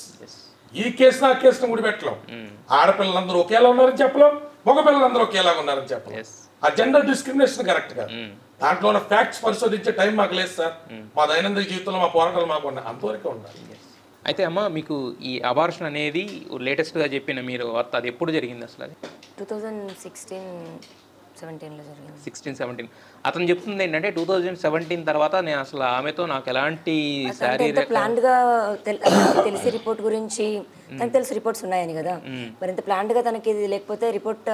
ఈ కేసును ఆ కేసును ముడిపెట్టలేం. ఆడపిల్లలందరూ ఒకేలా ఉన్నారని చెప్పలేం, మగపిల్లలందరూ ఒకేలాగా ఉన్నారని చెప్పలేం. ఆ జెండర్ డిస్క్రిమినేషన్ కరెక్ట్ కాదు. దాంట్లో ఉన్న ఫ్యాక్ట్స్ పరిశోధించే టైం మాకు లేదు సార్. మా దైనందిన జీవితంలో మా పోరాటాలు మాకు ఉన్నాయి, అంతవరకే ఉండాలి. అయితే అమ్మ, మీకు ఈ అబార్షన్ అనేది లేటెస్ట్గా చెప్పిన మీరు వార్త, అది ఎప్పుడు జరిగింది అసలు? అది 2016-17లో జరిగింది. 16-17. అతను చెప్తుంది ఏంటంటే 2017 తర్వాత నేను అసలు ఆమెతో నాకు ఎలాంటి శారీరక ప్లాన్డ్గా తెలిసి రిపోర్ట్ గురించి తనకు తెలిసి రిపోర్ట్స్ ఉన్నాయని కదా, మరి ఇంత ప్లాన్డ్గా తనకి ఇది లేకపోతే రిపోర్ట్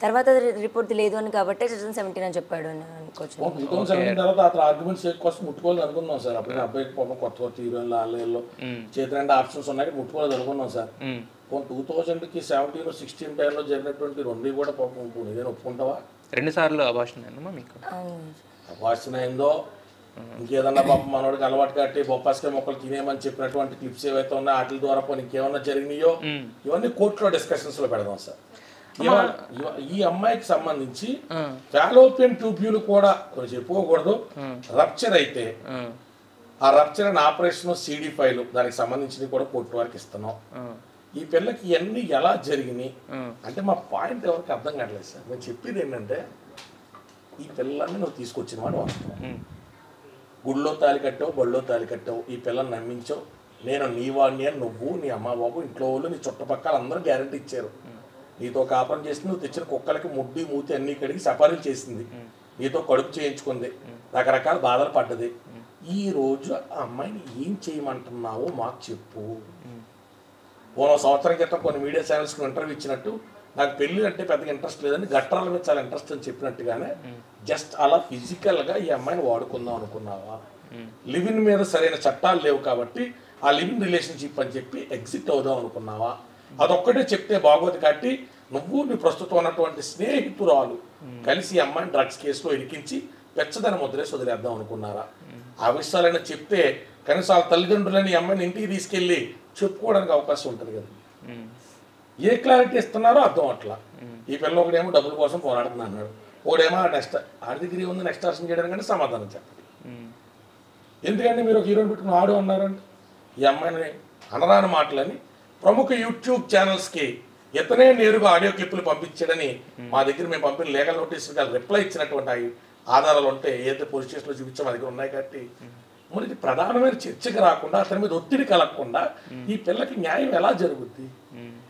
తర్వాత రిపోర్ట్ లేదు అని కాబట్టి 2017 అని చెప్పాడు అని అనుకోవచ్చు. 2017 తర్వాత అతను ఆర్గ్యుమెంట్స్ కోసం ముట్టుకోలేదు అనుకున్నాం సార్. అప్పుడు అబ్బాయికి పాపం కొత్త హీరోయిన్లు ఆన్లైన్లో చేతి రెండు ఆప్షన్స్ ఉన్నాయి, ముట్టుకోలేదు అనుకున్నాం సార్. 2000కి 17-16 టైంలో జరిగినటువంటి రెండు కూడా పాపం ఇదేనా ఒప్పుకుంటావా? 2 సార్లు అబార్షన్ అయిందమ్మా మీకు? అబార్షన్ అయిందో ఇంకేదన్నా పాపం మనోడికి అలవాటు కట్టి బొప్పాస్కాయ మొక్కలు తినేమని చెప్పినటువంటి క్లిప్స్ ఏవైతే ఉన్నాయో వాటి ద్వారా పోనీ ఇంకేమన్నా జరిగినాయో ఇవన్నీ కోర్టులో డిస్కషన్స్ లో పెడదాం సార్. ఈ అమ్మాయికి సంబంధించి ఫాలోపియన్ ట్యూబ్యూలు కూడా కొన్ని చెప్పుకోకూడదు, రప్చర్ అయితే ఆ రప్చర్ అండ్ ఆపరేషన్ CD5 దానికి సంబంధించినవి కూడా కోర్టు వారికి ఇస్తున్నాం. ఈ పిల్లకి ఇవన్నీ ఎలా జరిగినాయి అంటే మా పాయింట్ ఎవరికి అర్థం కావట్లేదు సార్. నేను చెప్పేది ఏంటంటే ఈ పిల్లల్ని నువ్వు తీసుకొచ్చిన వాడు గుళ్ళో తాలి కట్టావు, బళ్ళో తాలి కట్టావు, ఈ పిల్లల్ని నమ్మించావు. నేను నీ వాడిని అని నువ్వు, నీ అమ్మ బాబు, ఇంట్లో వాళ్ళు, నీ చుట్టుపక్కల అందరూ గ్యారంటీ ఇచ్చారు. నీతో కాపురం చేసి నువ్వు తెచ్చిన కుక్కలకి ముడ్డి మూతి అన్ని కడిగి సఫారీలు చేసింది, నీతో కడుపు చేయించుకుంది, రకరకాల బాధలు పడ్డది. ఈ రోజు ఆ అమ్మాయిని ఏం చేయమంటున్నావో మాకు చెప్పు. పోన సంవత్సరం క్రితం కొన్ని మీడియా ఛానల్స్కి ఇంటర్వ్యూ ఇచ్చినట్టు నాకు పెళ్లి అంటే పెద్దగా ఇంట్రెస్ట్ లేదని, గట్రాల మీద చాలా ఇంట్రెస్ట్ అని చెప్పినట్టుగానే జస్ట్ అలా ఫిజికల్గా ఈ అమ్మాయిని వాడుకుందాం అనుకున్నావా? లివిన్ మీద సరైన చట్టాలు లేవు కాబట్టి ఆ లివిన్ రిలేషన్షిప్ అని చెప్పి ఎగ్జిట్ అవుదాం అనుకున్నావా? అదొక్కటే చెప్తే బాగోదు కాబట్టి నువ్వు నీ ప్రస్తుతం ఉన్నటువంటి స్నేహితురాలు కలిసి ఈ అమ్మాయిని డ్రగ్స్ కేసులో ఇరికించి పెచ్చదన ముద్రేసి వదిలేద్దాం అనుకున్నారా? ఆ విషయాలైనా చెప్తే కనీసం వాళ్ళ తల్లిదండ్రులని ఈ అమ్మాయిని ఇంటికి తీసుకెళ్ళి చెప్పుకోవడానికి అవకాశం ఉంటుంది కదా. ఏ క్లారిటీ ఇస్తున్నారో అర్థం అట్లా. ఈ పిల్ల ఒకడేమో డబ్బుల కోసం పోరాడుతున్నా అన్నాడు, ఒకడేమో నెక్స్ట్ ఆడి దగ్గర ఉంది నెక్స్ట్ ఆర్షన్ చేయడానికి సమాధానం చెప్పండి. ఎందుకంటే మీరు ఒక హీరోని పెట్టుకుని ఆడు అన్నారంటే ఈ అమ్మాయిని అనరాని మాటలని ప్రముఖ యూట్యూబ్ ఛానల్స్కి ఇతనే నేరుగా ఆడియో క్లిప్పులు పంపించాడని మా దగ్గర మేము పంపిన లీగల్ నోటీసులు రిప్లై ఇచ్చినటువంటి ఆధారాలు ఉంటే ఏదైతే పోలీస్ స్టేషన్లో చూపించా మా దగ్గర ఉన్నాయి కాబట్టి మరి ఇది ప్రధానమైన చర్చకు రాకుండా అతని మీద ఒత్తిడి కలగకుండా ఈ పిల్లకి న్యాయం ఎలా జరుగుద్ది?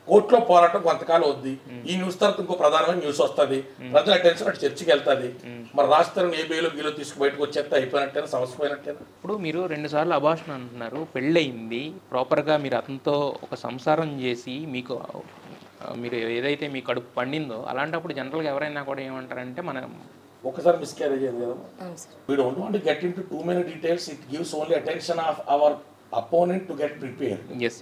కోర్టులో పోరాటం కొంతకాలం వద్ది, ఈ న్యూస్ తర్వాత ఇంకో ప్రధానమైన న్యూస్ వస్తుంది, ప్రజల అటెన్షన్ అటు చర్చకి వెళ్తుంది, మరి రాష్ట్రం ఏ బేలో గీలో తీసుకు బయటకు వచ్చేస్తే అయిపోయినట్టేనా, సమస్య పోయినట్టేనా? ఇప్పుడు మీరు 2 సార్లు అబార్షన్ అంటున్నారు, పెళ్ళయింది, ప్రాపర్గా మీరు అతనితో ఒక సంసారం చేసి మీరు ఏదైతే మీ కడుపు పండిందో అలాంటప్పుడు జనరల్గా ఎవరైనా కూడా ఏమంటారంటే మనం ఒకసారి మిస్క్యారేజ్ అయింది కదా. We don't want to get into too many details. It gives only attention of our opponent to get prepared. Yes.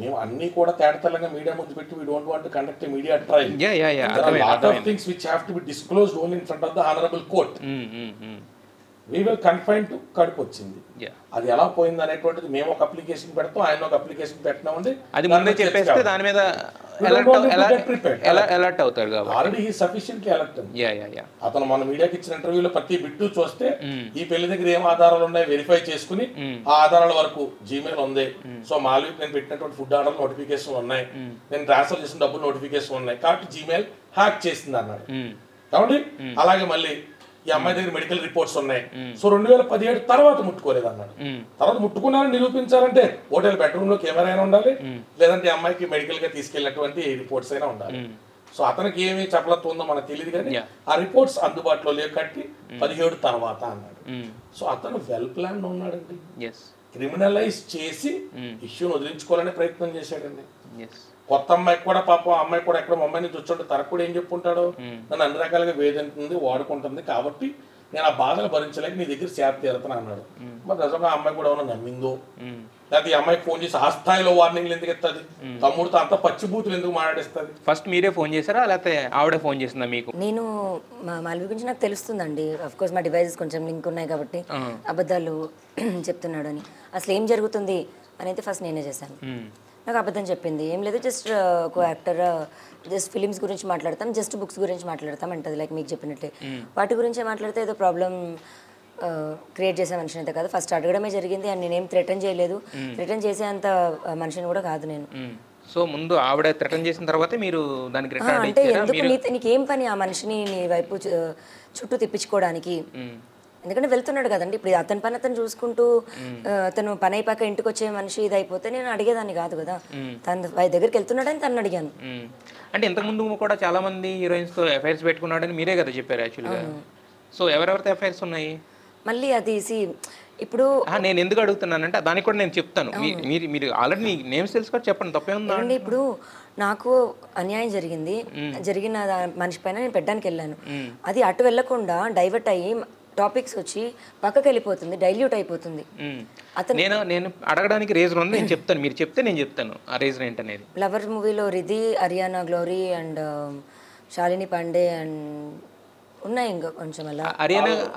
మేము అన్ని కూడా తేటతెల్లంగా మీడియా ముందు పెట్టి we don't want to conduct a media trial. Yeah. There are a lot of things which have to be disclosed only in front of the honorable court. We will confine to కడుపు వచ్చింది. అది ఎలా పోయింది అనేటువంటిది మేము ఒక అప్లికేషన్ పెడతాం, ఆయన ఒక అప్లికేషన్ పెట్టినామండి. అది ముందే చెప్పేస్తే దాని మీద అలర్ట్ అవుతాడు కాబట్టి ఆల్రెడీ హీ సఫిషియెంట్లీ అలర్ట్. అతను మన మీడియాకి ఇచ్చిన ఇంటర్వ్యూలో ప్రతి బిట్టు చూస్తే ఈ పెళ్లి దగ్గర ఏం ఆధారాలు ఉన్నాయి వెరిఫై చేసుకుని ఆ ఆధారాల వరకు జీమెయిల్ ఉంది. సో మాల్విక్ నేను పెట్టినటువంటి ఫుడ్ ఆర్డర్ నోటిఫికేషన్ ఉన్నాయి, నేను ట్రాన్స్ఫర్ చేసిన డబ్బులు నోటిఫికేషన్ ఉన్నాయి కాబట్టి జీమెయిల్ హ్యాక్ చేసింది అన్నాడు. కాబట్టి అలాగే మళ్ళీ ఈ అమ్మాయి దగ్గర మెడికల్ రిపోర్ట్స్ ఉన్నాయి, సో 2017 తర్వాత ముట్టుకోలేదు అన్నాడు. తర్వాత ముట్టుకున్నారని నిరూపించాలంటే హోటల్ బెడ్రూమ్ లో కెమెరా అయినా ఉండాలి, లేదంటే అమ్మాయికి మెడికల్ గా తీసుకెళ్ళినటువంటి రిపోర్ట్స్ అయినా ఉండాలి. సో అతనికి ఏమి చపలత్వం ఉందో మనకు తెలియదు కానీ ఆ రిపోర్ట్స్ అందుబాటులో లేవు కట్టి 17 తర్వాత అన్నాడు. సో అతను వెల్ ప్లాన్ ఉన్నాడండి, క్రిమినలైజ్ చేసి ఇష్యూని వదిలించుకోవాలనే ప్రయత్నం చేశాడండి. కొత్త అమ్మాయికి కూడా పాపం అమ్మాయి కూడా ఎక్కడ అమ్మాయిని చూస్తుంటే తనకు కూడా ఏం చెప్పుకుంటాడు, నన్ను అన్ని రకాలుగా వేధింటుంది వాడుకుంటుంది కాబట్టి నేను ఆ బాధలు భరించలేక నీ దగ్గర సేవ తీరుతాను అన్నాడు. మరి నిజంగా ఆ అమ్మాయి కూడా ఏమన్నా నమ్మిందో, లేకపోతే ఈ అమ్మాయికి ఫోన్ చేసి ఆ స్థాయిలో వార్నింగ్లు ఎందుకు ఇస్తుంది, తమ్ముడితో అంత పచ్చిబూతులు ఎందుకు మాట్లాడిస్తుంది? ఫస్ట్ మీరే ఫోన్ చేశారా లేకపోతే ఆవిడే ఫోన్ చేసిందా మీకు? నేను మాల్వి గురించి నాకు తెలుస్తుందండి. అఫ్ కోర్స్ మా డివైజెస్ కొంచెం లింక్ ఉన్నాయి కాబట్టి అబద్ధాలు చెప్తున్నాడు అని. అసలు ఏం జరుగుతుంది అని అయితే ఫస్ట్ నేనే చేశాను. నాకు అబద్ధం చెప్పింది ఏం లేదు, జస్ట్ ఒక యాక్టర్ జస్ట్ ఫిలిమ్స్ గురించి మాట్లాడతాం, జస్ట్ బుక్స్ గురించి మాట్లాడతాం అంటది. లైక్ మీకు చెప్పినట్లే వాటి గురించే మాట్లాడితే ఏదో ప్రాబ్లం క్రియేట్ చేసే మనిషిని అయితే కాదు. ఫస్ట్ అడగడమే జరిగింది అండ్ నేనేం థ్రెటన్ చేయలేదు. థ్రెటన్ చేసే అంత మనిషిని కూడా కాదు నేను. సో ముందు ఆవిడ థ్రెటన్ చేసిన తర్వాత మీరు దానికి రిటర్న్ అంటే ఎందుకు నీకేం పని ఆ మనిషిని నీ వైపు చుట్టూ తిప్పించుకోవడానికి? ఎందుకంటే వెళ్తున్నాడు కదండి, ఇప్పుడు అతని పని అతను చూసుకుంటూ అతను పని అయిపోయాక ఇంటికి వచ్చే మనిషి ఇది అయిపోతే నేను అడిగేదాన్ని కాదు కదా. తన దగ్గరికి వెళ్తున్నాడని తను అడిగాను. అంటే ఇంతకుముందు కూడా చాలా మంది హీరోయిన్స్తో ఎఫైర్స్ పెట్టుకున్నాడని మీరే కదా చెప్పారు యాక్చువల్గా. సో ఎవరెవరితో ఎఫైర్స్ ఉన్నాయి? మళ్ళీ అది ఇప్పుడు నేను ఎందుకు అడుగుతున్నానంటే దానికి కూడా నేను చెప్తాను. మీరు ఆల్రెడీ మీ నేమ్స్ తెలుసు కూడా చెప్పండి, తప్పేముందా? ఇప్పుడు నాకు అన్యాయం జరిగిన మనిషి పైన నేను పెట్టడానికి వెళ్ళాను. అది అటు వెళ్ళకుండా డైవర్ట్ అయ్యి టాపిక్స్ వచ్చి పక్కకి వెళ్ళిపోతుంది, డైల్యూట్ అయిపోతుంది. నేను అడగడానికి రీజన్ ఉంది, నేను చెప్తాను, మీరు చెప్తే నేను చెప్తాను ఆ రీజన్ ఏంటనేది. లవర్ మూవీలో Riddhi, Ariyana Glory and Shalini Pandey and ఉన్నాయి ఇంకా కొంచెం. అలా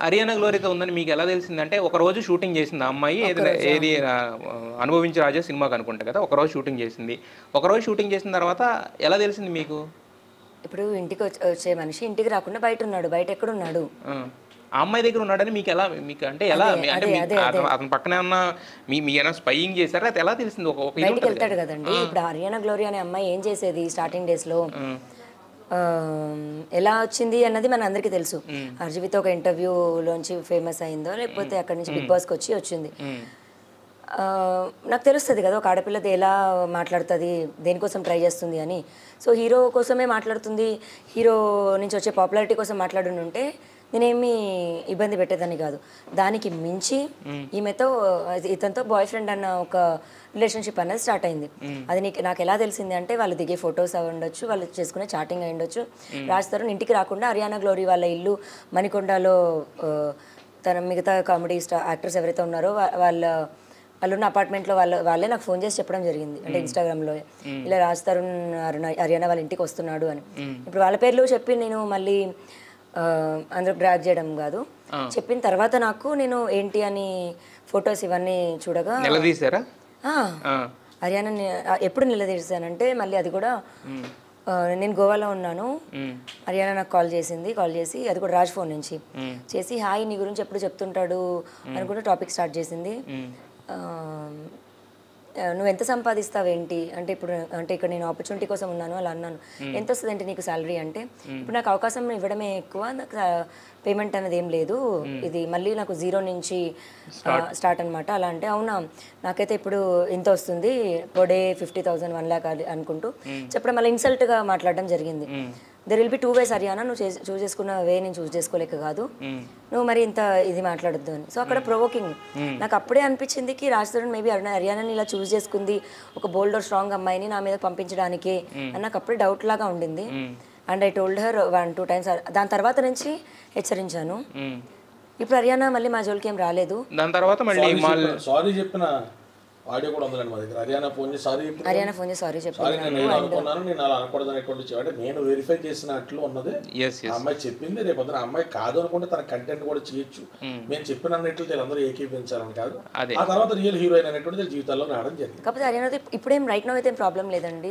అరియానా గ్లోరీతో ఉందని మీకు ఎలా తెలిసిందంటే ఒక రోజు షూటింగ్ చేసింది ఆ అమ్మాయి. ఏది అనుభవించి రాజా సినిమాకి అనుకుంటా కదా, ఒకరోజు షూటింగ్ చేసింది. ఒకరోజు షూటింగ్ చేసిన తర్వాత ఎలా తెలిసింది మీకు? ఇప్పుడు ఇంటికి వచ్చే మనిషి ఇంటికి రాకుండా బయట ఉన్నాడు, బయట ఎక్కడ ఉన్నాడు? ఆ అమ్మాయి దగ్గర ఉన్నాడని మీకు ఎలా, మీకు అంటే ఎలా, అంటే అతని పక్కనే ఉన్న మీ ఏమైనా స్పైయింగ్ చేశారా? అది ఎలా తెలిసింది? బయటకు వెళ్తాడు కదండి. ఇప్పుడు అరియానా గ్లోరీ అనే అమ్మాయి ఏం చేసేది స్టార్టింగ్ డేస్లో, ఎలా వచ్చింది అన్నది మన అందరికీ తెలుసు. హర్జీవితో ఒక ఇంటర్వ్యూలోంచి ఫేమస్ అయిందో లేకపోతే అక్కడి నుంచి బిగ్ బాస్కి వచ్చింది. నాకు తెలుస్తుంది కదా ఒక ఆడపిల్లది ఎలా మాట్లాడుతుంది, దేనికోసం ట్రై చేస్తుంది అని. సో హీరో కోసమే మాట్లాడుతుంది, హీరో నుంచి వచ్చే పాపులారిటీ కోసం మాట్లాడుంటే నేనేమి ఇబ్బంది పెట్టేదాన్ని కాదు. దానికి మించి ఈమెతో ఇతనితో బాయ్ ఫ్రెండ్ అన్న ఒక రిలేషన్షిప్ అనేది స్టార్ట్ అయింది. అది నాకు ఎలా తెలిసింది అంటే వాళ్ళు దిగే ఫొటోస్ అవి ఉండొచ్చు, వాళ్ళు చేసుకునే చాటింగ్ అయి ఉండొచ్చు. రాజ్ తరుణ్ ఇంటికి రాకుండా అరియానా గ్లోరీ వాళ్ళ ఇల్లు మణికొండలో తన మిగతా కామెడీ యాక్టర్స్ ఎవరైతే ఉన్నారో వాళ్ళున్న అపార్ట్మెంట్లో వాళ్ళే నాకు ఫోన్ చేసి చెప్పడం జరిగింది. అంటే ఇన్స్టాగ్రామ్లో ఇలా రాజ్ తరుణ్ అరియానా వాళ్ళ ఇంటికి వస్తున్నాడు అని. ఇప్పుడు వాళ్ళ పేర్లు చెప్పి నేను మళ్ళీ అందరూ డ్రాగ్ చేయడం కాదు, చెప్పిన తర్వాత నాకు నేను ఏంటి అని ఫొటోస్ ఇవన్నీ చూడగా నిలదీశారా? హర్యానా ఎప్పుడు నిలదీశానంటే మళ్ళీ అది కూడా నేను గోవాలో ఉన్నాను. హర్యానా నాకు కాల్ చేసి అది కూడా రాజ్ ఫోన్ నుంచి చేసి హాయ్ నీ గురించి ఎప్పుడు చెప్తుంటాడు అనుకుంటే టాపిక్ స్టార్ట్ చేసింది. నువ్వు ఎంత సంపాదిస్తావేంటి అంటే ఇప్పుడు అంటే ఇక్కడ నేను ఆపర్చునిటీ కోసం ఉన్నాను అలా అన్నాను. ఎంత వస్తుంది అంటే నీకు శాలరీ అంటే ఇప్పుడు నాకు అవకాశం ఇవ్వడమే ఎక్కువ, నాకు పేమెంట్ అనేది ఏం లేదు, ఇది మళ్ళీ నాకు జీరో నుంచి స్టార్ట్ అనమాట. అలా అంటే అవునా నాకైతే ఇప్పుడు ఇంత వస్తుంది పర్ డే 50,000 1 lakh అనుకుంటూ చెప్పడం మళ్ళీ ఇన్సల్ట్గా మాట్లాడడం జరిగింది. There will be 2 ways Haryana, నువ్వు చూస్ చేసుకున్న వే నేను చూస్ చేసుకోలేక కాదు, నువ్వు మరి ఇంత ఇది మాట్లాడొద్దు అని. సో అక్కడ ప్రొవోకింగ్ నాకు అప్పుడే అనిపించింది కి రాజ్ తరుణ్ మేబీ హర్యానాని ఇలా చూస్ చేసుకుంది ఒక బోల్డ్ ఆర్ స్ట్రాంగ్ అమ్మాయిని నా మీద పంపించడానికి అని నాకు అప్పుడే డౌట్ లాగా ఉండింది. And I told her 1-2 times. దాని తర్వాత నుంచి హెచ్చరించాను. ఇప్పుడు హర్యానా మళ్ళీ మా జోలికి ఏం రాలేదు. దాని తర్వాత సారీ చెప్పిన ఆడియో కూడా ఉందండి మా దగ్గర. హర్యానా ఫోన్ చేసి సారీ చెప్పాను, నేను అనుకున్నాను నేను అలా అనకూడదు అనేటువంటి అంటే నేను వెరిఫై చేసినట్లు ఉన్నది అమ్మాయి చెప్పింది. రేపు పొద్దున అమ్మాయి కాదు అనుకుంటే తన కంటెంట్ కూడా చేయొచ్చు. మేము చెప్పిన అన్నిట్లు వీళ్ళందరూ ఏకీపించాలని కాదు. ఆ తర్వాత రియల్ హీరోయిన్ అనేటువంటి జీవితాల్లో రావడం జరిగింది. కాకపోతే హర్యానా ఇప్పుడేం రైట్ నో అయితే ప్రాబ్లం లేదండి.